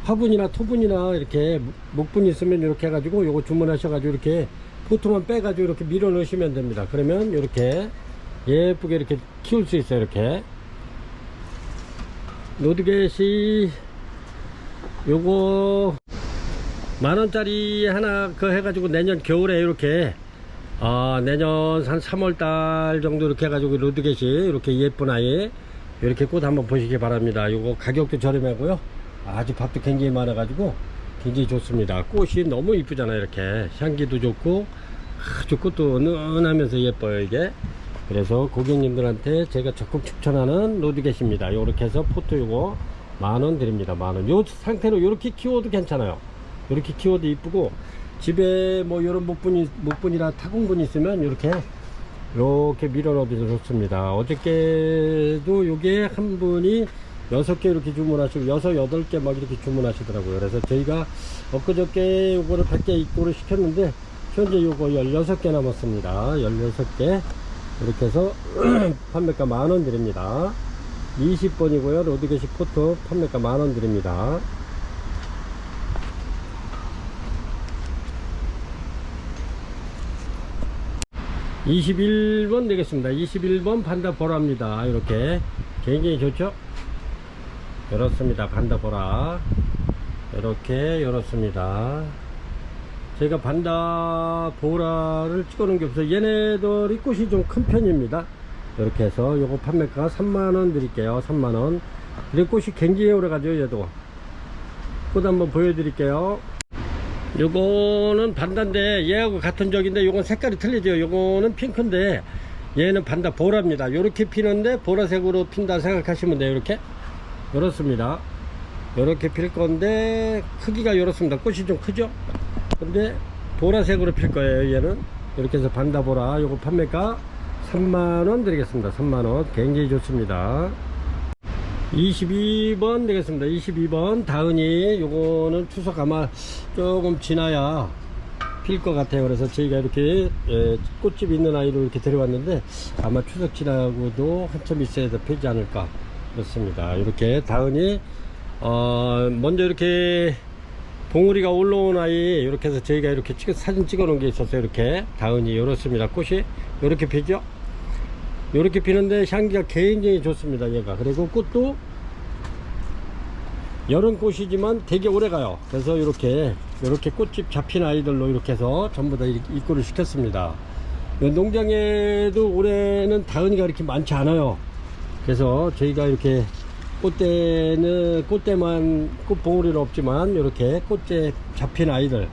화분이나 토분이나 이렇게 목분 있으면 이렇게 해가지고 요거 주문하셔가지고 이렇게 포트만 빼가지고 이렇게 밀어 넣으시면 됩니다. 그러면 이렇게 예쁘게 이렇게 키울 수 있어요. 이렇게 로드겟이 요거 10,000원짜리 하나 그 해가지고 내년 겨울에 이렇게 내년 한 3월달 정도 이렇게 해가지고 로드겟이 이렇게 예쁜 아이 이렇게 꽃 한번 보시기 바랍니다. 요거 가격도 저렴하고요, 아주 밥도 굉장히 많아가지고 굉장히 좋습니다. 꽃이 너무 이쁘잖아요. 이렇게 향기도 좋고 아주 꽃도 은은하면서 예뻐요 이게. 그래서 고객님들한테 제가 적극 추천하는 로드겟입니다. 이렇게 해서 포트 요거 10,000원 드립니다. 10,000원. 요 상태로 이렇게 키워도 괜찮아요. 이렇게 키워도 이쁘고, 집에 뭐 이런 목분이나 타공분이 있으면 이렇게 밀어 넣어도 좋습니다. 어저께도 요게 한 분이 6개 이렇게 주문하시고 6, 8개 막 이렇게 주문하시더라고요. 그래서 저희가 엊그저께 요거를 100개 입고를 시켰는데 현재 요거 16개 남았습니다. 16개 이렇게 해서 판매가 10,000원 드립니다. 20번이고요 로드겟이 포트 판매가 10,000원 드립니다. (21번) 되겠습니다. 21번 판다보라입니다. 이렇게 굉장히 좋죠? 이렇습니다. 판다보라 이렇게 이렇습니다. 제가 판다보라를 찍어 놓은 게 없어요. 얘네들이 꽃이 좀 큰 편입니다. 이렇게 해서 요거 판매가 3만원 드릴게요. 3만원. 이런 꽃이 굉장히 오래가죠. 얘도 꽃 한번 보여드릴게요. 요거는 반다인데 얘하고 같은 적인데 요건 색깔이 틀리죠. 요거는 핑크인데 얘는 반다 보라입니다. 요렇게 피는데 보라색으로 핀다 생각하시면 돼요. 이렇게 이렇습니다. 요렇게 필 건데 크기가 이렇습니다. 꽃이 좀 크죠. 근데 보라색으로 필 거예요. 얘는 이렇게 해서 반다 보라 요거 판매가 3만원 드리겠습니다. 3만원. 굉장히 좋습니다. 22번 되겠습니다. 22번 다은이. 요거는 추석 아마 조금 지나야 필 것 같아요. 그래서 저희가 이렇게 꽃집 있는 아이로 이렇게 데려왔는데 아마 추석 지나고도 한참 있어야 피지 않을까 그렇습니다. 이렇게 다은이 먼저 이렇게 봉우리가 올라온 아이 이렇게 해서 저희가 이렇게 사진 찍어 놓은 게 있었어요. 이렇게 다은이 이렇습니다. 꽃이 이렇게 피죠. 이렇게 피는데 향기가 굉장히 좋습니다. 얘가. 그리고 꽃도 여름 꽃이지만 되게 오래 가요. 그래서 이렇게 꽃집 잡힌 아이들로 이렇게 해서 전부 다 입고를 시켰습니다. 농장에도 올해는 다은이가 이렇게 많지 않아요. 그래서 저희가 이렇게 꽃대만 꽃봉우리는 없지만 이렇게 꽃에 잡힌 아이들,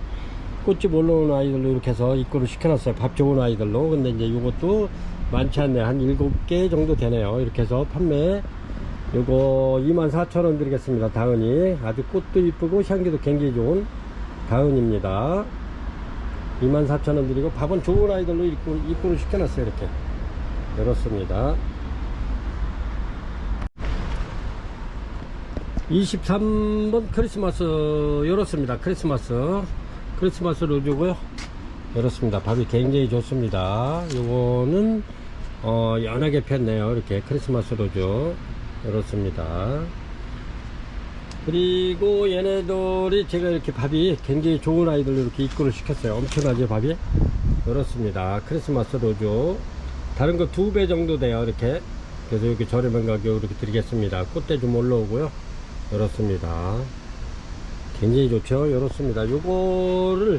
꽃집 올라오는 아이들로 이렇게 해서 입고를 시켜놨어요. 밥 좋은 아이들로. 근데 이제 이것도 많지 않네. 한 7개 정도 되네요. 이렇게 해서 판매 요거 24,000원 드리겠습니다. 다은이. 아주 꽃도 이쁘고 향기도 굉장히 좋은 다은입니다. 24,000원 드리고 밥은 좋은 아이들로 입고를 시켜놨어요. 이렇게 이렇습니다. 23번 크리스마스 열었습니다. 크리스마스 로즈고요. 열었습니다. 밥이 굉장히 좋습니다. 요거는 연하게 폈네요. 이렇게 크리스마스 로즈 열었습니다. 그리고 얘네들이 제가 이렇게 밥이 굉장히 좋은 아이들로 이렇게 입구를 시켰어요. 엄청나게 밥이 열었습니다. 크리스마스 로즈 다른 거 2배 정도 돼요. 이렇게 그래서 이렇게 저렴한 가격으로 이렇게 드리겠습니다. 꽃대 좀 올라오고요. 열었습니다. 굉장히 좋죠. 열었습니다. 요건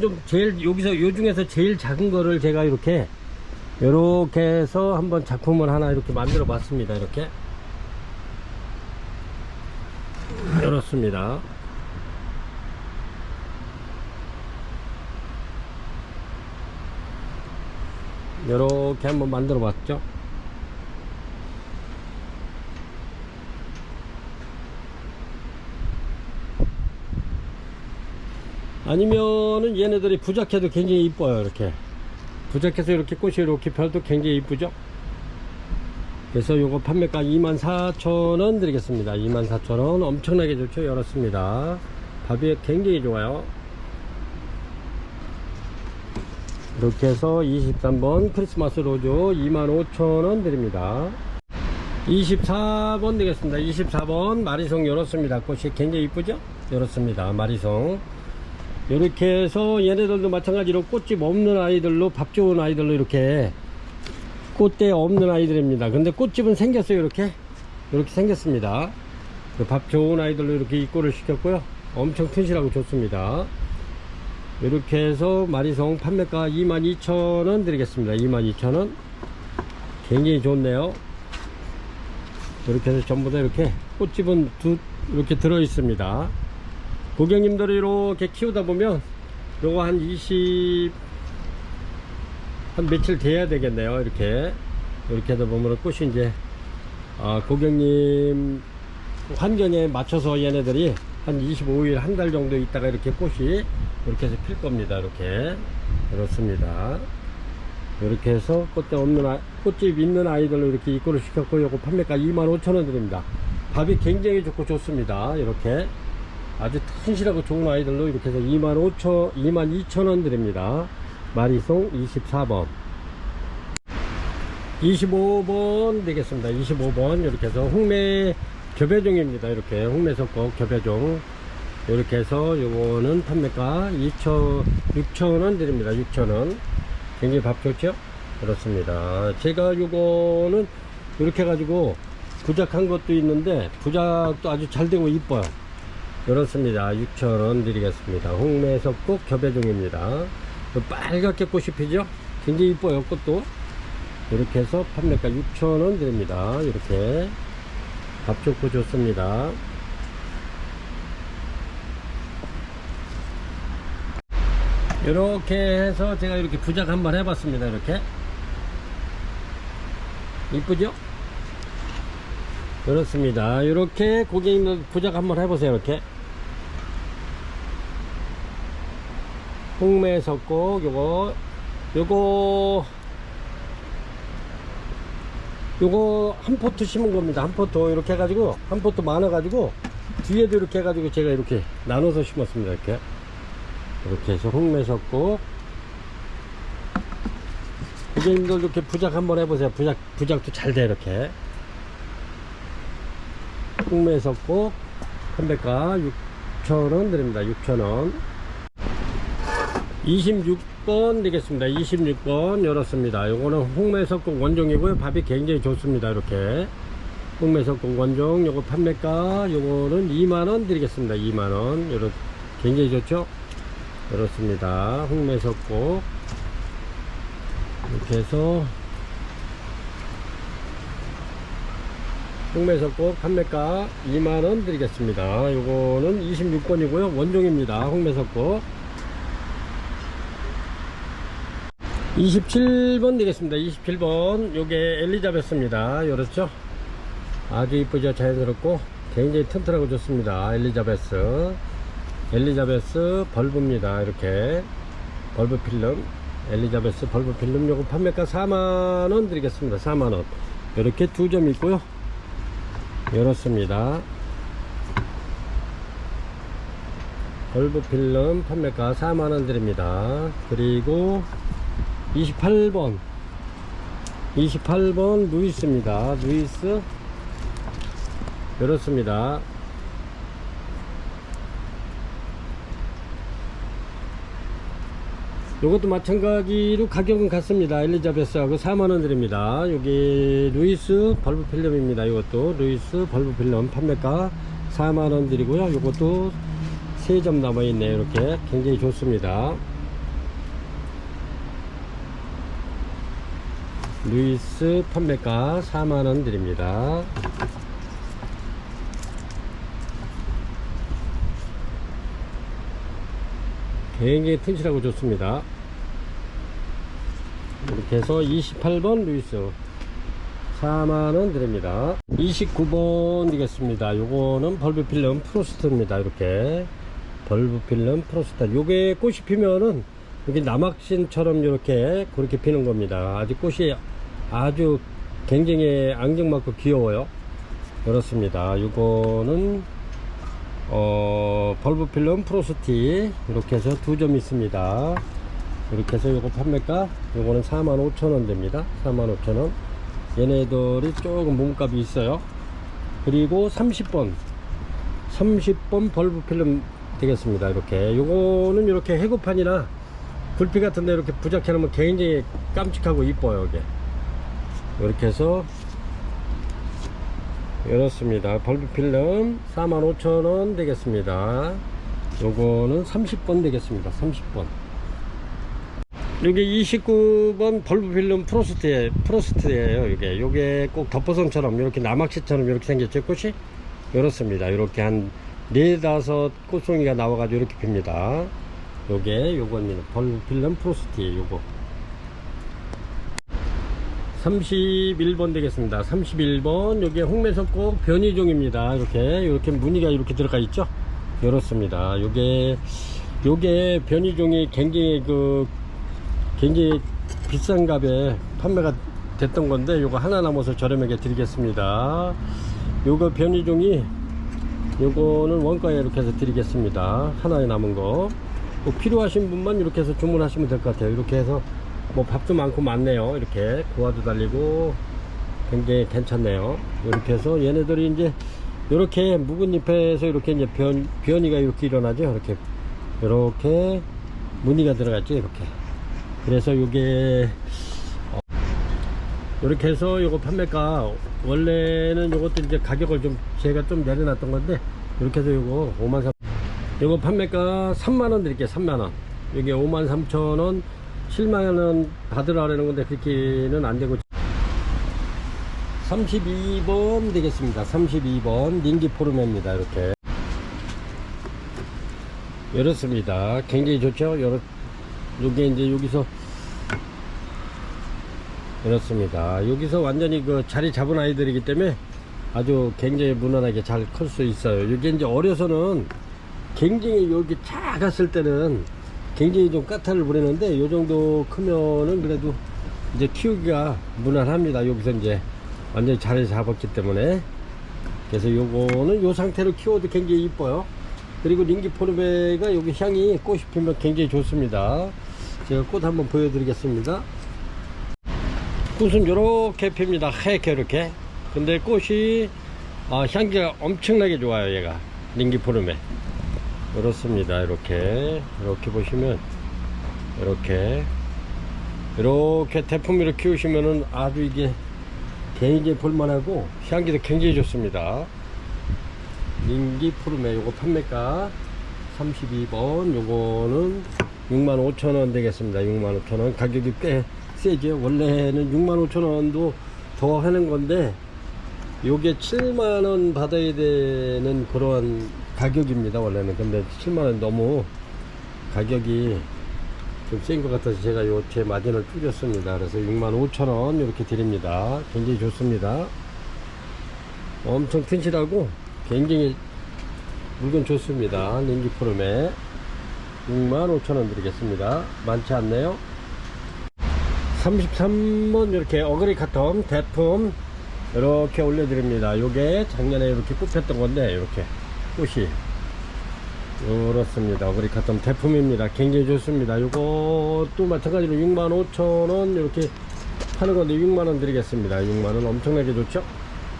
좀 제일 여기서 요 중에서 제일 작은 거를 제가 이렇게 해서 한번 작품을 하나 이렇게 만들어 봤습니다. 이렇게 열었습니다. 이렇게 한번 만들어 봤죠. 아니면은 얘네들이 부작해도 굉장히 이뻐요. 이렇게 부작해서 이렇게 꽃이 이렇게 펴도 굉장히 이쁘죠. 그래서 요거 판매가 24,000원 드리겠습니다. 24,000원 엄청나게 좋죠. 열었습니다. 밥이 굉장히 좋아요. 이렇게 해서 23번 크리스마스 로즈 25,000원 드립니다. 24번 되겠습니다. 24번 마리송 열었습니다. 꽃이 굉장히 이쁘죠. 열었습니다. 마리송 이렇게 해서 얘네들도 마찬가지로 꽃집 없는 아이들로 밥 좋은 아이들로 이렇게 꽃대 없는 아이들입니다. 근데 꽃집은 생겼어요. 이렇게 생겼습니다. 밥 좋은 아이들로 이렇게 입고를 시켰고요. 엄청 튼실하고 좋습니다. 이렇게 해서 마리송 판매가 22,000원 드리겠습니다. 22,000원 굉장히 좋네요. 이렇게 해서 전부 다 이렇게 꽃집은 이렇게 들어 있습니다. 고객님들이 이렇게 키우다 보면 요거 한 며칠 돼야 되겠네요. 이렇게 하다 보면 꽃이 이제 고객님 환경에 맞춰서 얘네들이 한 25일 한 달 정도 있다가 이렇게 꽃이 이렇게 해서 필 겁니다. 이렇게 그렇습니다. 이렇게 해서 꽃집 있는 아이들로 이렇게 입고를 시켰고 요거 판매가 25,000원 드립니다. 밥이 굉장히 좋고 좋습니다. 이렇게 아주 튼실하고 좋은 아이들로 이렇게 해서 22,000원 드립니다. 마리송 24번 25번 되겠습니다. 25번 이렇게 해서 홍매 겹여종입니다. 이렇게 홍매석곡 겹여종 이렇게 해서 요거는 판매가 6,000원 드립니다. 6,000원 굉장히 밥 좋죠. 그렇습니다. 제가 요거는 이렇게 해가지고 부작한 것도 있는데 부작도 아주 잘 되고 이뻐요. 그렇습니다. 6,000원 드리겠습니다. 홍매석곡 겹여종입니다. 빨갛게 꽃이 피죠. 굉장히 이뻐요. 꽃도 이렇게 해서 판매가 6,000원 드립니다. 이렇게 밥 좋고 좋습니다. 이렇게 해서 제가 이렇게 부작 한번 해봤습니다. 이렇게 이쁘죠? 그렇습니다. 이렇게 고객님들 부작 한번 해보세요. 이렇게 홍매석곡 요거 한 포트 심은 겁니다. 한 포트 이렇게 해가지고 한 포트 많아가지고 뒤에도 이렇게 해가지고 제가 이렇게 나눠서 심었습니다. 이렇게 해서 홍매석곡 고객님들 이렇게 부작 한번 해보세요. 부작도 잘 돼. 이렇게 홍매석곡 판매가 6,000원 드립니다. 6,000원 26번 되겠습니다. 26번 열었습니다. 요거는 홍매석곡 원종이고요. 밥이 굉장히 좋습니다. 이렇게 홍매석곡 원종 요거 판매가 요거는 2만원 드리겠습니다. 2만원 요런 굉장히 좋죠. 그렇습니다. 홍매석곡 이렇게 해서 홍매석곡 판매가 2만원 드리겠습니다. 요거는 26번이고요. 원종입니다. 홍매석곡 27번 되겠습니다. 27번 요게 엘리자베스입니다. 요렇죠. 아주 이쁘죠. 자연스럽고 굉장히 튼튼하고 좋습니다. 엘리자베스 벌브입니다. 이렇게 벌브 필름 엘리자베스 벌브 필름 요거 판매가 4만원 드리겠습니다. 4만원 이렇게 두 점 있고요. 열었습니다. 벌브 필름 판매가 4만원 드립니다. 그리고 28번 루이스입니다. 루이스 이렇습니다. 요것도 마찬가지로 가격은 같습니다. 엘리자베스하고 4만원 드립니다. 여기 루이스 벌브 필름입니다. 이것도 루이스 벌브 필름 판매가 4만원 드리고요. 요것도 3점 남아있네요. 이렇게 굉장히 좋습니다. 루이스 판매가 4만원 드립니다. 굉장히 튼실하고 좋습니다. 이렇게 해서 28번 루이스 4만원 드립니다. 29번 되겠습니다. 요거는 벌브 필름 프로스트입니다. 이렇게 벌브 필름 프로스트. 요게 꽃이 피면은 여기 남학신처럼 이렇게 그렇게 피는 겁니다. 아직 꽃이 아주 굉장히 앙증맞고 귀여워요. 그렇습니다. 요거는 벌브 필름 프로스티 이렇게 해서 2점 있습니다. 이렇게 해서 요거 판매가 요거는 45,000원 됩니다. 45,000원. 얘네들이 조금 몸값이 있어요. 그리고 30번 벌브 필름 되겠습니다. 이렇게 요거는 이렇게 해구판이나 불빛 같은데 이렇게 부착해 놓으면 굉장히 깜찍하고 이뻐요. 이게 이렇게 해서 이렇습니다. 벌브 필름 45,000원 되겠습니다. 요거는 30번 되겠습니다. 30번. 여기 29번 벌브 필름 프로스트예요. 요게 꼭 덮어성처럼 이렇게 남학시처럼 이렇게 생겼죠. 꽃이 이렇습니다. 이렇게 한 4-5 꽃송이가 나와가지고 이렇게 핍니다. 요겁니다. 벌브 필름 프로스트 요거 31번 되겠습니다. 31번 요게 홍매석곡 변이종입니다. 이렇게 무늬가 이렇게 들어가 있죠. 이렇습니다. 요게 변이종이 굉장히 비싼 값에 판매가 됐던 건데 요거 하나 남아서 저렴하게 드리겠습니다. 요거 변이종이 요거는 원가에 이렇게 해서 드리겠습니다. 하나에 남은 거 뭐 필요하신 분만 이렇게 해서 주문하시면 될 것 같아요. 이렇게 해서 뭐 밥도 많고 많네요. 이렇게 고화도 달리고 굉장히 괜찮네요. 이렇게 해서 얘네들이 이제 이렇게 묵은 잎에서 이렇게 이제 변이가 이렇게 일어나죠. 이렇게 무늬가 들어갔죠. 이렇게. 그래서 요게 이렇게 해서 요거 판매가 원래는 요것도 이제 가격을 제가 좀 내려놨던 건데 이렇게 해서 요거 53,000원 요거 판매가 3만원 드릴게요. 3만원. 이게 53,000원 7만원 받으라는 건데 그렇게는 안되고 32번 되겠습니다. 32번 닌기포르메입니다. 이렇습니다. 굉장히 좋죠. 요게 이제 여기서 이렇습니다. 여기서 완전히 그 자리 잡은 아이들이기 때문에 아주 굉장히 무난하게 잘 클 수 있어요. 이게 이제 어려서는 굉장히 여기 작았을 때는 굉장히 좀 까탈을 부리는데 요 정도 크면은 그래도 이제 키우기가 무난합니다. 여기서 이제 완전히 자리 잡았기 때문에. 그래서 요거는 요 상태로 키워도 굉장히 이뻐요. 그리고 닌기포르메가 여기 향이 꽃이 피면 굉장히 좋습니다. 제가 꽃 한번 보여드리겠습니다. 꽃은 요렇게 핍니다. 하얗게 이렇게. 근데 꽃이 향기가 엄청나게 좋아요. 얘가 닌기포르메. 그렇습니다. 이렇게 보시면 이렇게 대품으로 키우시면은 아주 이게 굉장히 볼만하고 향기도 굉장히 좋습니다. 닌기포르메 요거 판매가 32번 요거는 65,000원 되겠습니다. 65,000원. 가격이 꽤 세죠. 원래는 65,000원도 더 하는 건데 요게 7만원 받아야 되는 그런 가격입니다. 원래는. 근데 7만원 너무 가격이 좀 센 것 같아서 제가 제 마진을 줄였습니다. 그래서 65,000원 이렇게 드립니다. 굉장히 좋습니다. 엄청 튼실하고 굉장히 물건 좋습니다. 닌기포르메 65,000원 드리겠습니다. 많지 않네요. 33번 이렇게 어그리 카텀 대품 이렇게 올려드립니다. 요게 작년에 이렇게 꽃 폈던 건데 이렇게 꽃이 그렇습니다. 어그리카텀 대품입니다. 굉장히 좋습니다. 요것도 마찬가지로 65,000원 이렇게 파는 건데 6만원 드리겠습니다. 6만원 엄청나게 좋죠?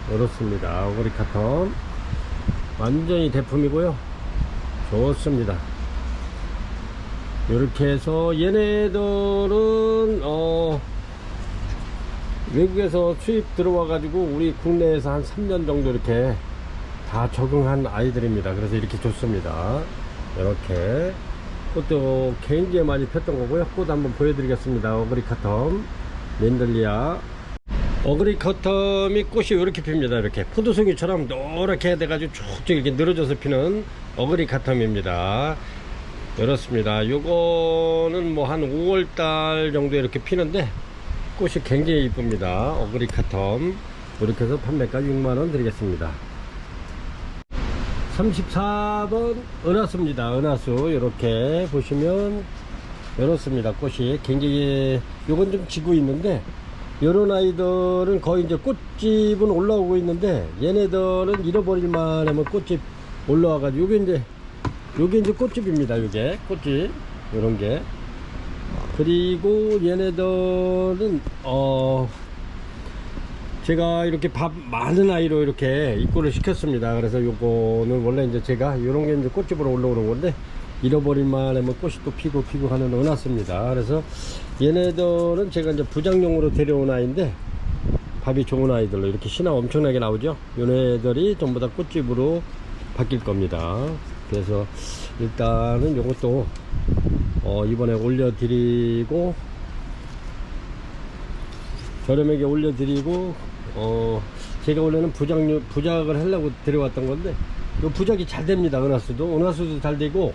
그렇습니다. 어그리카텀 완전히 대품이고요. 좋습니다. 이렇게 해서 얘네들은 외국에서 수입 들어와 가지고 우리 국내에서 한 3년 정도 이렇게 다 적응한 아이들입니다. 그래서 이렇게 좋습니다. 이렇게 꽃도 굉장히 많이 폈던 거고요. 꽃 한번 보여드리겠습니다. 어그리카텀 맨들리아 어그리카텀이 꽃이 이렇게 핍니다. 이렇게 포도송이처럼 노랗게 돼가지고 쭉쭉 이렇게 늘어져서 피는 어그리카텀입니다. 이렇습니다. 요거는 뭐 한 5월달 정도에 이렇게 피는데 꽃이 굉장히 이쁩니다. 어그리카텀 이렇게 해서 판매가 6만원 드리겠습니다. 34번 은하수입니다. 은하수 이렇게 보시면 이렇습니다. 꽃이 굉장히 요건 좀 지고 있는데 요런 아이들은 거의 이제 꽃집은 올라오고 있는데 얘네들은 잃어버릴만 하면 꽃집 올라와 가지고 요게 이제 꽃집입니다. 요게 꽃집 요런게 그리고 얘네들은 제가 이렇게 밥 많은 아이로 이렇게 입고를 시켰습니다. 그래서 요거는 원래 이제 제가 요런 게 이제 꽃집으로 올라오는 건데 잃어버릴만 하면 꽃이 또 피고 하는 은하수입니다. 그래서 얘네들은 제가 이제 부장용으로 데려온 아이인데 밥이 좋은 아이들로 이렇게 신화 엄청나게 나오죠. 얘네들이 전부 다 꽃집으로 바뀔 겁니다. 그래서 일단은 요것도 이번에 올려드리고 저렴하게 올려드리고 제가 원래는 부작을 하려고 데려왔던 건데 요 부작이 잘 됩니다. 은하수도 잘 되고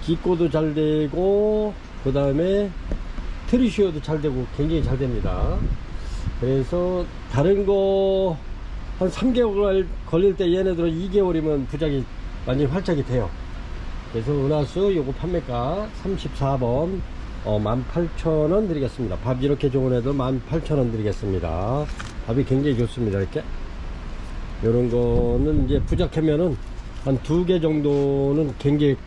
기꼬도 잘 되고 그 다음에 트리시오도 잘 되고 굉장히 잘 됩니다. 그래서 다른 거 한 3개월 걸릴 때 얘네들은 2개월이면 부작이 완전히 활짝이 돼요. 그래서 은하수 요거 판매가 34번 18,000원 드리겠습니다. 밥 이렇게 좋은 애들 18,000원 드리겠습니다. 밥이 굉장히 좋습니다. 이렇게 요런 거는 이제 부작하면은 한 2개 정도는 굉장히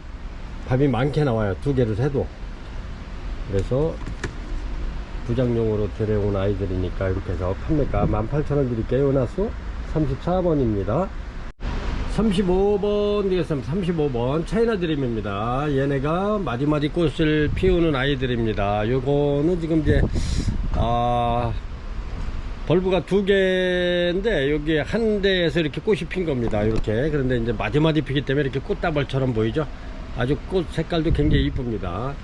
밥이 많게 나와요. 2개를 해도. 그래서 부작용으로 데려온 아이들이니까 이렇게 해서 판매가 18,000원 드릴게요. 은하수 34번입니다 35번 되겠습니다. 35번 차이나 드림입니다. 얘네가 마디마디 꽃을 피우는 아이들입니다. 요거는 지금 이제 벌브가 2개인데 여기 한 대에서 이렇게 꽃이 핀 겁니다. 이렇게. 그런데 이제 마디마디 피기 때문에 이렇게 꽃다발처럼 보이죠. 아주 꽃 색깔도 굉장히 이쁩니다.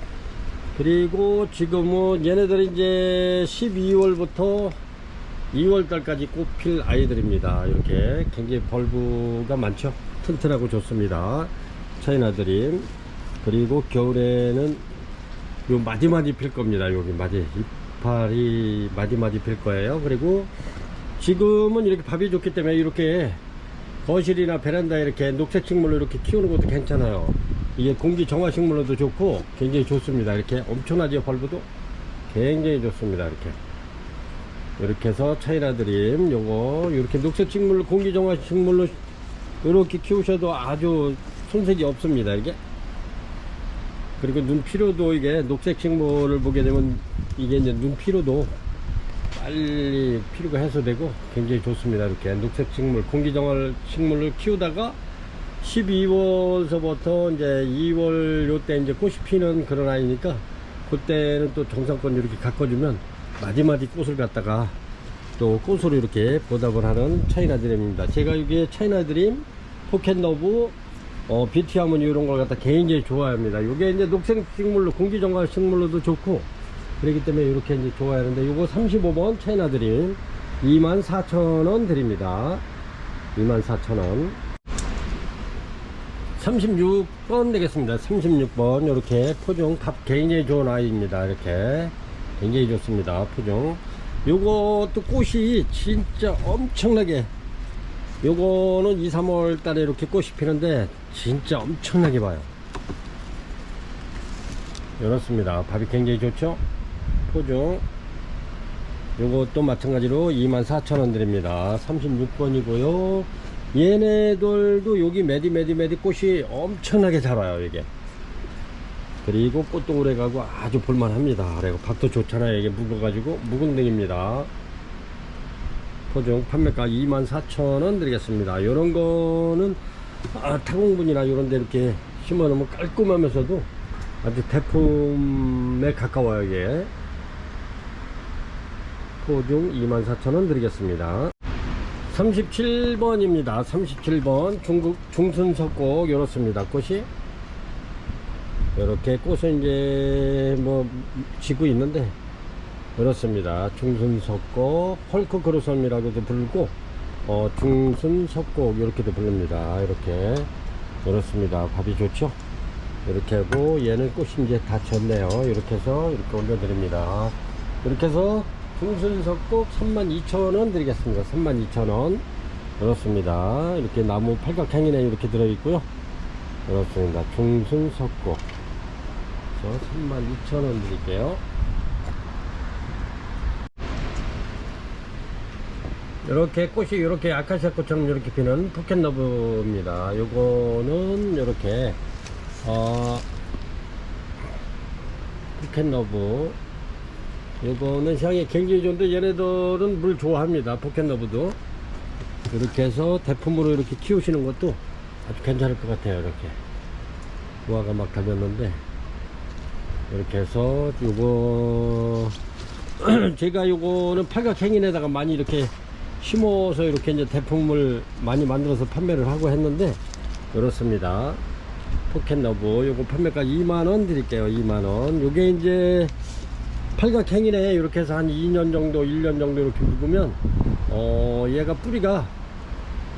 그리고 지금은 얘네들이 이제 12월부터 2월달까지 꽃필 아이들입니다. 이렇게 굉장히 벌브가 많죠. 튼튼하고 좋습니다. 차이나 드림. 그리고 겨울에는 요 마디마디 필 겁니다. 여기 이파리 마디마디 필 거예요. 그리고 지금은 이렇게 밥이 좋기 때문에 이렇게 거실이나 베란다에 이렇게 녹색 식물로 이렇게 키우는 것도 괜찮아요. 이게 공기 정화 식물로도 좋고 굉장히 좋습니다. 이렇게 엄청나죠. 벌브도 굉장히 좋습니다. 이렇게 해서 차이나 드림 요거 이렇게 녹색 식물로 공기 정화 식물로 이렇게 키우셔도 아주 손색이 없습니다. 이게 그리고 눈 피로도 이게 녹색 식물을 보게 되면 이게 이제 눈 피로도 빨리 피로가 해소되고 굉장히 좋습니다. 이렇게 녹색 식물 공기 정화 식물을 키우다가 12월서부터 이제 2월 요때 이제 꽃이 피는 그런 아이니까 그때는 또 정상권 이렇게 가꿔주면 마디마디 꽃을 갖다가 또 꽃으로 이렇게 보답을 하는 차이나 드림입니다. 제가 이게 차이나 드림, 포켓러브, 뷰티 하모니 이런 걸 갖다 굉장히 좋아합니다. 이게 이제 녹색 식물로 공기 정화 식물로도 좋고 그렇기 때문에 이렇게 이제 좋아하는데 요거 35번 차이나 드림 24,000원 드립니다. 24,000원. 36번 되겠습니다. 36번 이렇게 포종 값 굉장히 좋은 아이입니다. 이렇게 굉장히 좋습니다. 포종 요것도 꽃이 진짜 엄청나게 요거는 2, 3월 달에 이렇게 꽃이 피는데 진짜 엄청나게 봐요. 이렇습니다. 밥이 굉장히 좋죠. 포종 요것도 마찬가지로 24,000원 드립니다. 36번이고요 얘네들도 여기 메디 꽃이 엄청나게 잘 와요 이게. 그리고 꽃도 오래 가고 아주 볼만합니다. 그리고 밥도 좋잖아요. 이게 묵어가지고 묵은 등입니다. 토종 판매가 24,000원 드리겠습니다. 요런 거는 타공분이나 요런 데 이렇게 심어 놓으면 깔끔하면서도 아주 대품에 가까워요 이게. 토종 24,000원 드리겠습니다. 37번입니다 37번 중국 중순석곡 요렇습니다. 꽃이 이렇게 꽃은 이제 뭐 지고 있는데 이렇습니다. 중순석곡 펄크크로섬이라고도 부르고 중순석곡 이렇게도 부릅니다. 이렇게 이렇습니다. 밥이 좋죠. 이렇게 하고 얘는 꽃이 이제 다 졌네요. 이렇게 해서 이렇게 올려드립니다. 이렇게 해서 중순석곡 32,000원 드리겠습니다. 32,000원 이렇습니다. 이렇게 나무 팔각향이네 이렇게 들어있고요. 이렇습니다. 중순석곡 32,000원 드릴게요. 이렇게 꽃이 이렇게 아카시아 꽃처럼 이렇게 피는 푸켓러브입니다. 요거는 이렇게 푸켓러브 요거는 향이 굉장히 좋은데 얘네들은 물 좋아합니다. 포켓러브도 이렇게 해서 대품으로 이렇게 키우시는 것도 아주 괜찮을 것 같아요. 이렇게 우화가 막 달렸는데 이렇게 해서 요거 제가 요거는 팔각행인에다가 많이 이렇게 심어서 이렇게 이제 대품을 많이 만들어서 판매를 하고 했는데 이렇습니다. 포켓러브 요거 판매가 2만원 드릴게요. 2만원. 요게 이제 팔각행이네. 이렇게 해서 한 2년 정도 1년 정도 이렇게 묵으면 얘가 뿌리가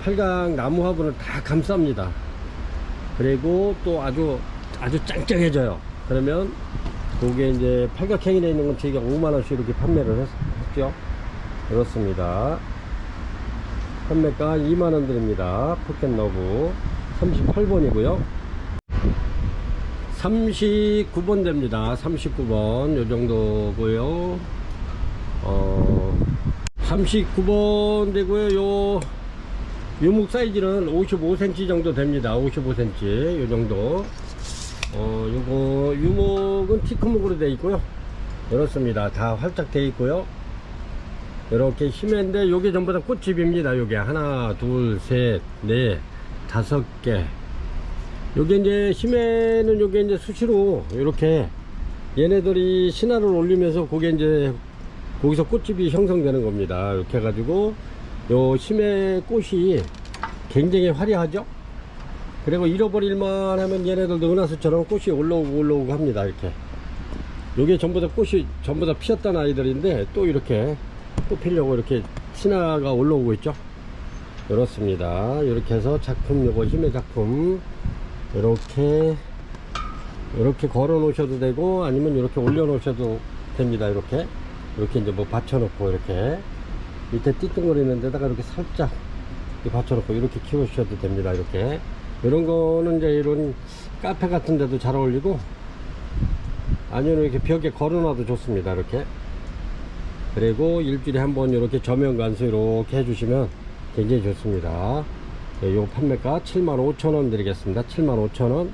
팔각 나무하고는 다 감쌉니다. 그리고 또 아주 짱짱해져요. 그러면 그게 이제 팔각행이네 있는 건 저희가 5만원씩 이렇게 판매를 했죠. 그렇습니다. 판매가 2만원 드립니다. 포켓러브 38번이고요 39번 됩니다. 39번 요 정도고요 39번 되고요. 요 유목 사이즈는 55cm 정도 됩니다. 55cm 요 정도. 요거 유목은 티크목으로 되어 있고요. 이렇습니다. 다 활짝 되어 있고요. 이렇게 심했는데 요게 전부 다 꽃집입니다. 요게 하나 둘셋넷 5개. 요게 이제 심해는 요게 이제 수시로 이렇게 얘네들이 신화를 올리면서 그게 이제 거기서 꽃집이 형성되는 겁니다. 이렇게 해가지고 요 심해 꽃이 굉장히 화려하죠. 그리고 잃어버릴만 하면 얘네들도 은하수처럼 꽃이 올라오고 합니다. 이렇게 요게 전부 다 꽃이 전부 다 피었던 아이들인데 또 이렇게 또 피려고 이렇게 신화가 올라오고 있죠. 이렇습니다. 이렇게 해서 작품 요거 힘의 작품 이렇게 걸어 놓으셔도 되고 아니면 이렇게 올려 놓으셔도 됩니다. 이렇게 이제 뭐 받쳐 놓고 이렇게 밑에 띠뚱거리는 데다가 이렇게 살짝 받쳐 놓고 이렇게 키우셔도 됩니다. 이렇게 이런 거는 이제 이런 카페 같은 데도 잘 어울리고 아니면 이렇게 벽에 걸어 놔도 좋습니다. 이렇게 그리고 일주일에 한번 이렇게 저면 관수 이렇게 해주시면 굉장히 좋습니다. 네, 요 판매가 75,000원 드리겠습니다. 75,000원.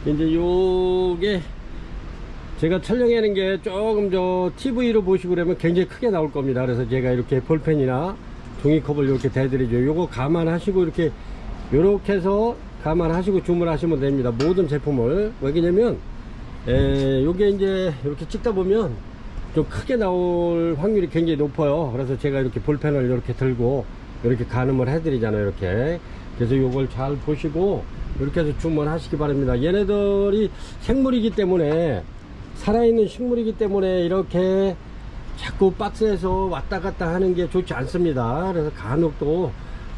이제 요게 제가 촬영하는 게 조금 저 TV로 보시고 그러면 굉장히 크게 나올 겁니다. 그래서 제가 이렇게 볼펜이나 종이컵을 이렇게 대드리죠. 요거 감안하시고 이렇게 해서 감안하시고 주문하시면 됩니다. 모든 제품을. 왜냐면 요게 이제 이렇게 찍다 보면 좀 크게 나올 확률이 굉장히 높아요. 그래서 제가 이렇게 볼펜을 이렇게 들고 이렇게 가늠을 해드리잖아요. 이렇게. 그래서 요걸 잘 보시고 이렇게 해서 주문하시기 바랍니다. 얘네들이 생물이기 때문에 살아있는 식물이기 때문에 이렇게 자꾸 박스에서 왔다 갔다 하는 게 좋지 않습니다. 그래서 간혹 또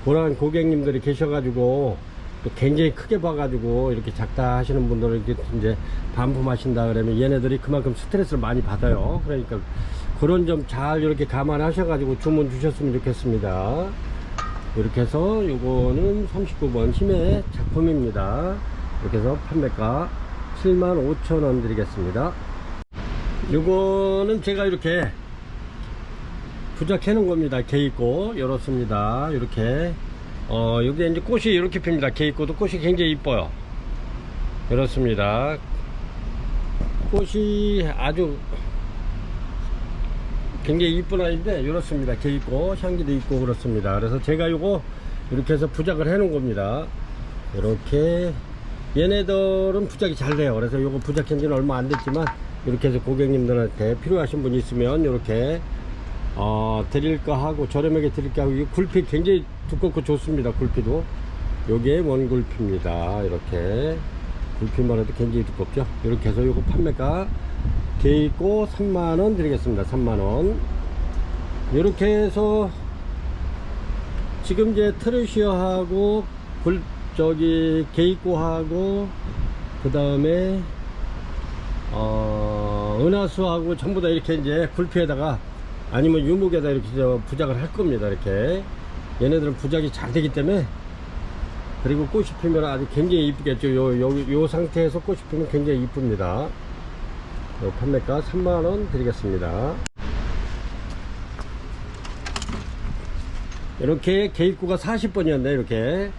그런 고객님들이 계셔가지고 또 굉장히 크게 봐가지고 이렇게 작다 하시는 분들은 이제 반품하신다 그러면 얘네들이 그만큼 스트레스를 많이 받아요. 그러니까 그런 점 잘 이렇게 감안하셔가지고 주문 주셨으면 좋겠습니다. 이렇게 해서 요거는 39번 힘의 작품입니다. 이렇게 해서 판매가 75,000원 드리겠습니다. 요거는 제가 이렇게 부작해 놓은 겁니다. 개있고 이렇습니다. 이렇게 여기 이제 꽃이 이렇게 핍니다. 개있고도 꽃이 굉장히 이뻐요. 이렇습니다. 꽃이 아주 굉장히 이쁜 아이인데 이렇습니다. 개있고 향기도 있고 그렇습니다. 그래서 제가 요거 이렇게 해서 부작을 해 놓은 겁니다. 이렇게 얘네들은 부작이 잘 돼요. 그래서 요거 부작한 지는 얼마 안 됐지만 이렇게 해서 고객님들한테 필요하신 분 있으면 이렇게 드릴까 하고, 저렴하게 드릴까 하고. 이 굴피 굉장히 두껍고 좋습니다. 굴피도 요게 원굴피입니다. 이렇게 굴피만 해도 굉장히 두껍죠. 이렇게 해서 요거 판매가 돼 있고 3만원 드리겠습니다. 3만원. 이렇게 해서 지금 이제 트레시어하고 게이코하고 그 다음에 은하수하고 전부 다 이렇게 이제 굴피에다가 아니면 유목에다 이렇게 부작을 할 겁니다. 이렇게 얘네들은 부작이 잘 되기 때문에, 그리고 꽃이 피면 아주 굉장히 이쁘겠죠. 요 상태에서 꽃이 피면 굉장히 이쁩니다. 판매가 3만원 드리겠습니다. 이렇게 게이코가 40번이었네. 이렇게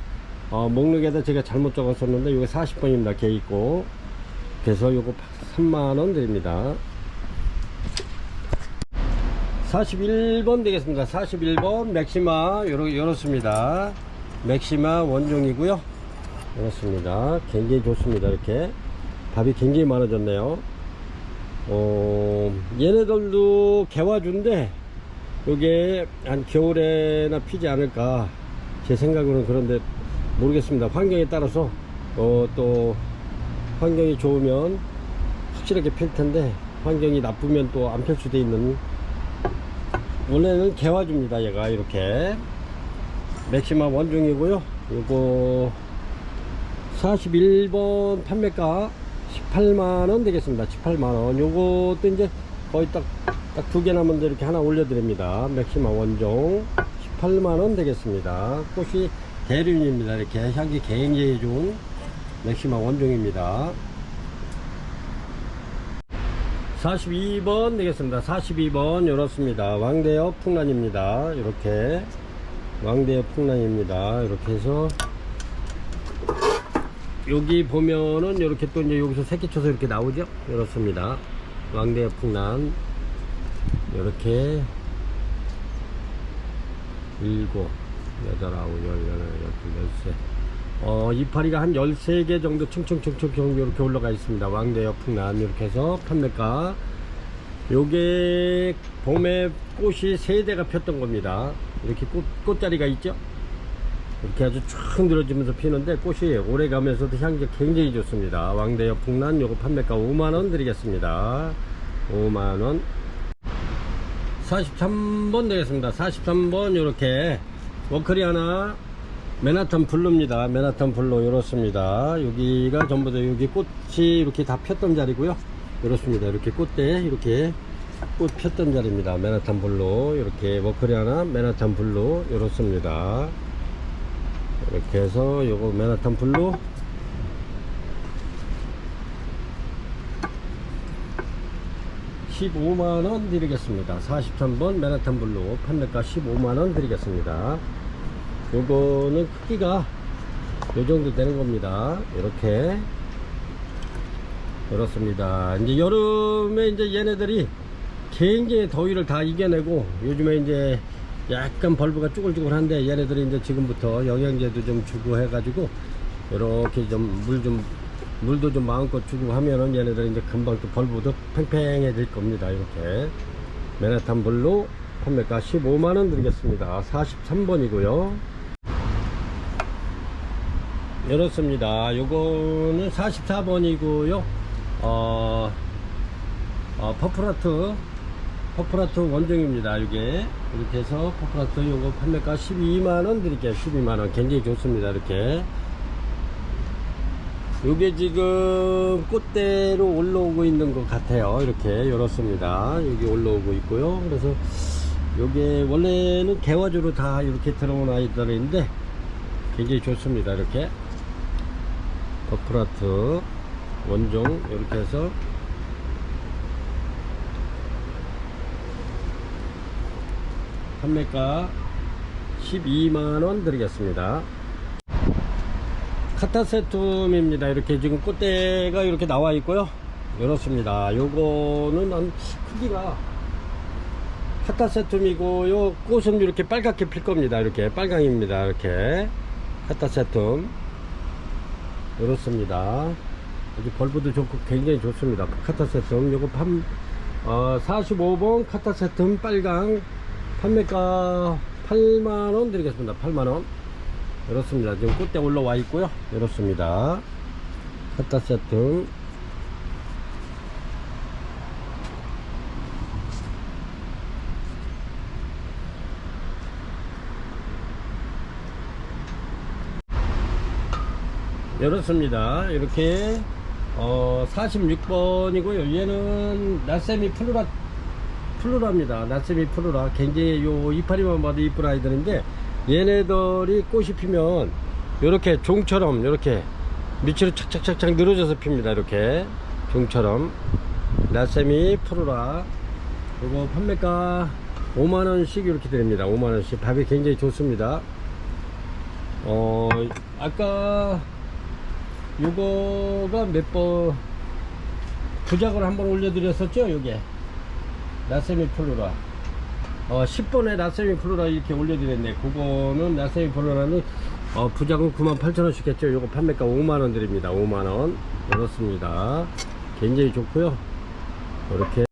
목록에다 제가 잘못 적었었는데 이게 40번입니다. 게이코. 그래서 요거 3만원 드립니다. 41번 되겠습니다. 41번 맥시마 요렇습니다. 맥시마 원종이고요. 이렇습니다. 굉장히 좋습니다. 이렇게 밥이 굉장히 많아졌네요. 얘네들도 개화주인데 요게 한 겨울에나 피지 않을까 제 생각으로는. 그런데 모르겠습니다. 환경에 따라서 또 환경이 좋으면 확실하게 필 텐데, 환경이 나쁘면 또 안 필 수도 있는. 원래는 개화주입니다. 얘가 이렇게 맥시마 원종이고요. 요거 41번 판매가 18만원 되겠습니다. 18만원. 요것도 이제 거의 딱 두 개 남은데 이렇게 하나 올려드립니다. 맥시마 원종 18만원 되겠습니다. 꽃이 대륜입니다. 이렇게 향기 굉장히 좋은 맥시마 원종입니다. 42번 되겠습니다. 42번 이렇습니다. 왕대엽 풍란입니다. 이렇게 왕대엽 풍란입니다. 이렇게 해서 여기 보면은 이렇게 또 이제 여기서 새끼 쳐서 이렇게 나오죠. 이렇습니다. 왕대엽 풍란 이렇게 7, 8, 9, 10, 11, 12, 13 이파리가 한 13개 정도 층층층층 이렇게 올라가 있습니다. 왕대엽 풍란. 이렇게 해서 판매가, 요게 봄에 꽃이 3대가 폈던 겁니다. 이렇게 꽃자리가 있죠. 이렇게 아주 쭉 늘어지면서 피는데 꽃이 오래 가면서도 향기가 굉장히 좋습니다. 왕대엽 풍란. 요거 판매가 5만원 드리겠습니다. 5만원. 43번 되겠습니다. 43번 요렇게 워크리아나 맨하탄 블루입니다. 맨하탄 블루 이렇습니다. 여기가 전부 다 여기 꽃이 이렇게 다 폈던 자리고요. 이렇습니다. 이렇게 꽃대 이렇게 꽃 폈던 자리입니다. 맨하탄 블루. 이렇게 워크리아나 맨하탄 블루 이렇습니다. 이렇게 해서 요거 맨하탄 블루 15만원 드리겠습니다. 43번 맨하탄 블루 판매가 15만원 드리겠습니다. 요거는 크기가 요 정도 되는 겁니다. 이렇게 그렇습니다. 이제 여름에 이제 얘네들이 굉장히 더위를 다 이겨내고, 요즘에 이제 약간 벌브가 쭈글쭈글한데 얘네들이 이제 지금부터 영양제도 좀 주고 해가지고 이렇게 물도 좀 마음껏 주고 하면은 얘네들이 이제 금방 또 벌브도 팽팽해질 겁니다. 이렇게 맨하탄 블루 판매가 15만원 드리겠습니다. 43번이고요 이렇습니다. 요거는 44번이고요 퍼플아트 원종입니다. 이게 이렇게 해서 퍼플아트 요거 판매가 12만원 드릴게요. 12만원. 굉장히 좋습니다. 이렇게 요게 지금 꽃대로 올라오고 있는 것 같아요. 이렇게 이렇습니다. 여기 올라오고 있고요. 그래서 요게 원래는 개화주로 다 이렇게 들어온 아이들인데 굉장히 좋습니다. 이렇게 퍼플아트 원종 이렇게 해서 판매가 12만원 드리겠습니다. 카타세툼입니다. 이렇게 지금 꽃대가 이렇게 나와 있고요. 이렇습니다. 요거는 한 크기가 카타세툼이고요. 꽃은 이렇게 빨갛게 필 겁니다. 이렇게 빨강입니다. 이렇게 카타세툼 이렇습니다. 아주 벌브도 좋고 굉장히 좋습니다. 카타세툼 요거 45번 카타세툼 빨강 판매가 8만원 드리겠습니다. 8만원 이렇습니다. 지금 꽃대 올라와 있고요. 이렇습니다. 카타세툼 이렇습니다. 이렇게 46번이고요 얘는 나세미 플루라입니다. 나세미 플루라 굉장히 요 이파리만 봐도 이쁜 아이들인데 얘네들이 꽃이 피면 이렇게 종처럼 이렇게 밑으로 착착착착 늘어져서 핍니다. 이렇게 종처럼 나세미 플루라 그리고 판매가 5만원씩 이렇게 드립니다. 5만원씩 밥이 굉장히 좋습니다. 아까 요거가 몇 번 부작을 한번 올려드렸었죠. 요게 나세미 플루라 10번에 나세미 플루라 이렇게 올려드렸네. 그거는 나세미 플루라는 부작은 98,000원씩 했죠. 요거 판매가 5만원 드립니다. 5만원 그렇습니다. 굉장히 좋고요. 이렇게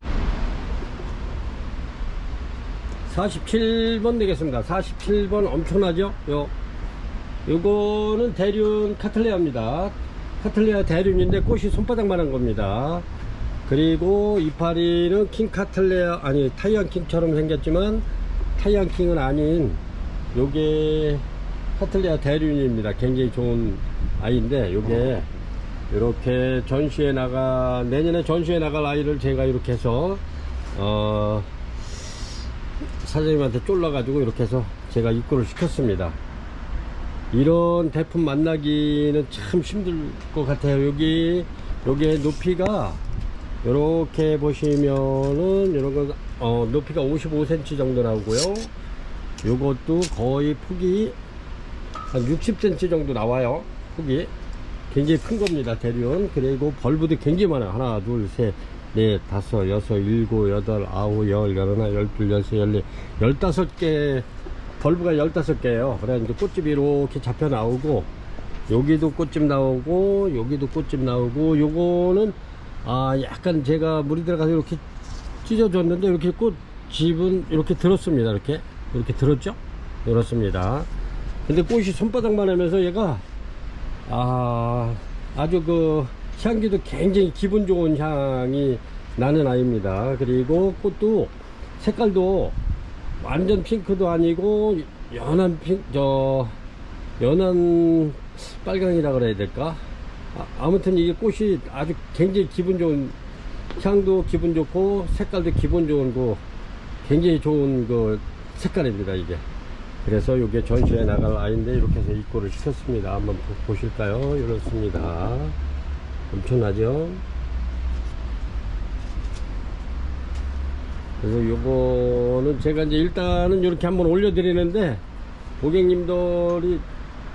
47번 되겠습니다. 47번 엄청나죠. 요거는 대륜 카틀레아입니다. 카틀레아 대륜인데 꽃이 손바닥만한 겁니다. 그리고 이파리는 킹 카틀레아 아니 타이완 킹처럼 생겼지만 타이완 킹은 아닌 요게 카틀레아 대륜입니다. 굉장히 좋은 아이인데 요게 이렇게 전시회 내년에 전시회 나갈 아이를 제가 이렇게 해서 사장님한테 쫄라가지고 이렇게 해서 제가 입고를 시켰습니다. 이런 대품 만나기는 참 힘들 것 같아요. 여기에 높이가 이렇게 보시면은 이런 거 높이가 55cm 정도 나오고요. 요것도 거의 폭이 한 60cm 정도 나와요. 폭이 굉장히 큰 겁니다. 대륜. 그리고 벌브도 굉장히 많아요. 하나 둘 셋 넷 다섯 여섯 일곱 여덟 아홉 열 열하나 열둘 열세 열네 15개 벌브가 15개예요. 그래 이제 꽃집이 이렇게 잡혀 나오고 여기도 꽃집 나오고 여기도 꽃집 나오고 요거는 약간 제가 물이 들어가서 이렇게 찢어줬는데 이렇게 꽃집은 이렇게 들었습니다. 이렇게 들었죠? 이렇습니다. 근데 꽃이 손바닥만 하면서 얘가 아주 그 향기도 굉장히 기분 좋은 향이 나는 아이입니다. 그리고 꽃도 색깔도 완전 핑크도 아니고 연한 연한 빨강이라 그래야 될까? 아무튼 이게 꽃이 아주 굉장히 기분 좋은 향도 기분 좋고 색깔도 기분 좋은 거 굉장히 좋은 그 색깔입니다. 이게 그래서 이게 전시회 나갈 아이인데 이렇게 해서 입고를 시켰습니다. 한번 보실까요? 이렇습니다. 엄청나죠? 그래서 요거는 제가 이제 일단은 이렇게 한번 올려드리는데 고객님들이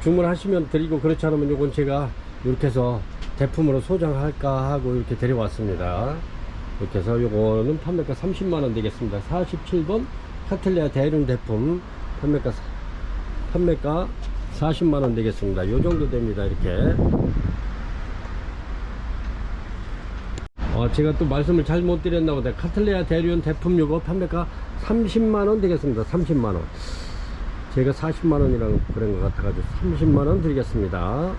주문하시면 드리고 그렇지 않으면 요건 제가 이렇게 해서 대품으로 소장할까 하고 이렇게 데려왔습니다. 이렇게 해서 요거는 판매가 30만원 되겠습니다. 47번 카틀레아 대륜 대품 판매가 40만원 되겠습니다. 요 정도 됩니다. 이렇게 제가 또 말씀을 잘못 드렸나 보다. 카틀레아 대륜 대품 요거 판매가 30만원 되겠습니다. 30만원. 제가 40만원이라고 그런 것 같아가지고 30만원 드리겠습니다.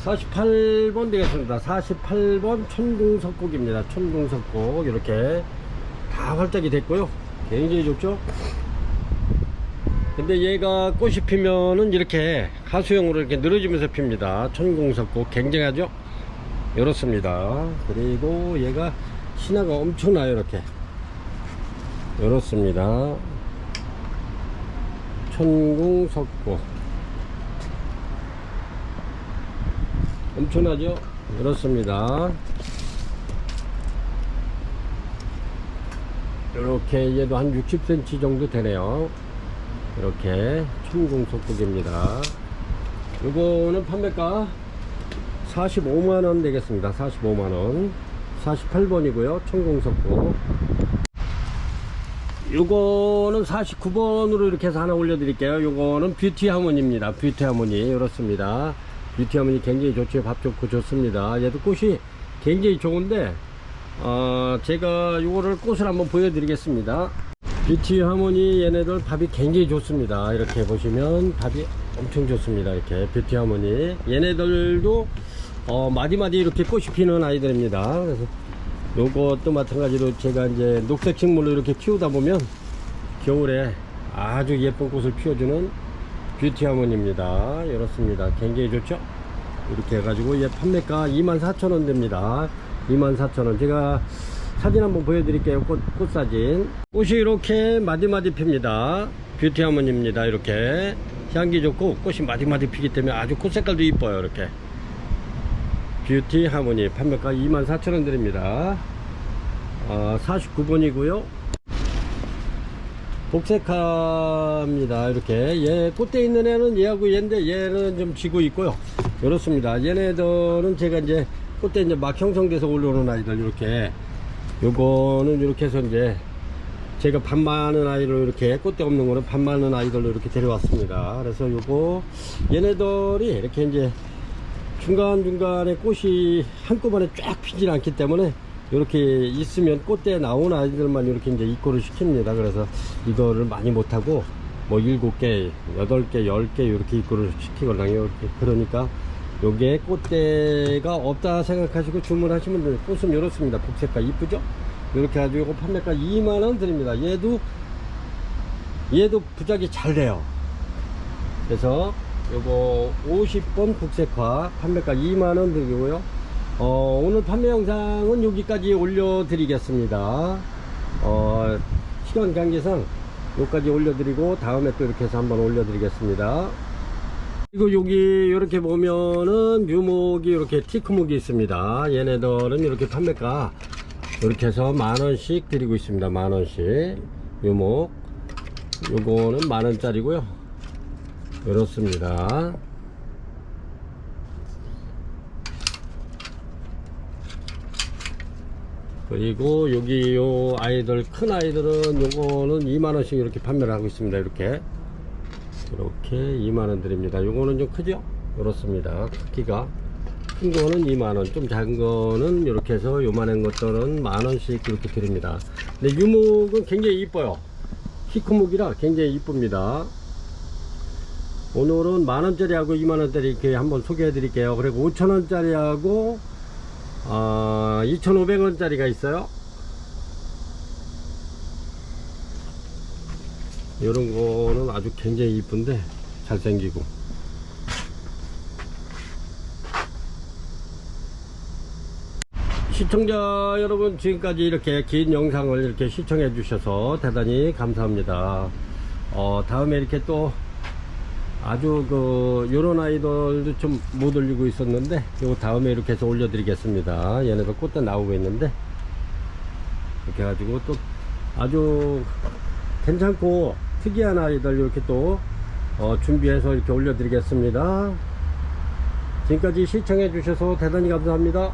48번 되겠습니다. 48번 천궁석곡입니다. 천궁석곡 이렇게 다 활짝이 됐고요. 굉장히 좋죠. 근데 얘가 꽃이 피면은 이렇게 가수형으로 이렇게 늘어지면서 핍니다. 천궁석곡 굉장하죠. 이렇습니다. 그리고 얘가 신화가 엄청나요. 이렇게 이렇습니다. 천궁석고. 엄청나죠? 그렇습니다. 이렇게 얘도 한 60cm 정도 되네요. 이렇게 천궁석고기입니다. 이거는 판매가 45만원 되겠습니다. 45만원. 48번이고요. 천궁석고. 요거는 49번으로 이렇게 해서 하나 올려드릴게요. 요거는 뷰티 하모니입니다. 뷰티 하모니. 이렇습니다. 뷰티 하모니 굉장히 좋죠. 밥 좋고 좋습니다. 얘도 꽃이 굉장히 좋은데, 제가 요거를 꽃을 한번 보여드리겠습니다. 뷰티 하모니 얘네들 밥이 굉장히 좋습니다. 이렇게 보시면 밥이 엄청 좋습니다. 이렇게 뷰티 하모니. 얘네들도, 마디마디 이렇게 꽃이 피는 아이들입니다. 그래서 요것도 마찬가지로 제가 이제 녹색 식물로 이렇게 키우다 보면 겨울에 아주 예쁜 꽃을 피워주는 뷰티 하모니입니다. 이렇습니다. 굉장히 좋죠? 이렇게 해가지고 얘 판매가 24,000원 됩니다. 24,000원. 제가 사진 한번 보여드릴게요. 꽃 사진. 꽃이 이렇게 마디마디 핍니다. 뷰티 하모니입니다. 이렇게 향기 좋고 꽃이 마디마디 피기 때문에 아주 꽃 색깔도 이뻐요. 이렇게 뷰티 하모니 판매가 24,000원 드립니다. 49번이고요 복색화입니다. 이렇게 얘 꽃대 있는 애는 얘하고 얘인데 얘는 좀 지고 있고요. 이렇습니다. 얘네들은 제가 이제 꽃대 이제 막 형성돼서 올라오는 아이들. 이렇게 요거는 이렇게 해서 이제 제가 밥 많은 아이로 이렇게 꽃대 없는 거는 밥 많은 아이들로 이렇게 데려왔습니다. 그래서 요거 얘네들이 이렇게 이제 중간중간에 꽃이 한꺼번에 쫙 피질 않기 때문에 이렇게 있으면 꽃대에 나온 아이들만 이렇게 이제 입고를 시킵니다. 그래서 이거를 많이 못하고 뭐 7개, 8개, 10개 이렇게 입고를 시키거든요. 이렇게. 그러니까 요게 꽃대가 없다 생각하시고 주문하시면 돼요. 꽃은 이렇습니다. 복색과 이쁘죠? 이렇게 해가지고 요거 판매가 2만원 드립니다. 얘도 부작이 잘 돼요. 그래서 요거 50번 국색화 판매가 2만원 드리고요. 오늘 판매 영상은 여기까지 올려드리겠습니다. 시간 관계상 여기까지 올려드리고 다음에 또 이렇게 해서 한번 올려드리겠습니다. 그리고 여기 이렇게 보면은 묘목이 이렇게 티크목이 있습니다. 얘네들은 이렇게 판매가 이렇게 해서 만원씩 드리고 있습니다. 만원씩 묘목. 요거는 만원짜리고요. 이렇습니다. 그리고 여기 요 아이들, 큰 아이들은 요거는 2만원씩 이렇게 판매를 하고 있습니다. 이렇게 2만원 드립니다. 요거는 좀 크죠? 이렇습니다. 크기가 큰 거는 2만원, 좀 작은 거는 이렇게 해서 요만한 것들은 만원씩 이렇게 드립니다. 근데 유목은 굉장히 이뻐요. 키크목이라 굉장히 이쁩니다. 오늘은 만원짜리하고 2만원짜리 이렇게 한번 소개해 드릴게요. 그리고 5천원짜리하고 2,500원짜리가 있어요. 이런 거는 아주 굉장히 이쁜데 잘생기고. 시청자 여러분, 지금까지 이렇게 긴 영상을 이렇게 시청해 주셔서 대단히 감사합니다. 다음에 이렇게 또 아주 요런 아이들도 좀 못 올리고 있었는데 요 다음에 이렇게 해서 올려드리겠습니다. 얘네도 꽃대 나오고 있는데 이렇게 해가지고 또 아주 괜찮고 특이한 아이들 이렇게 또 준비해서 이렇게 올려드리겠습니다. 지금까지 시청해 주셔서 대단히 감사합니다.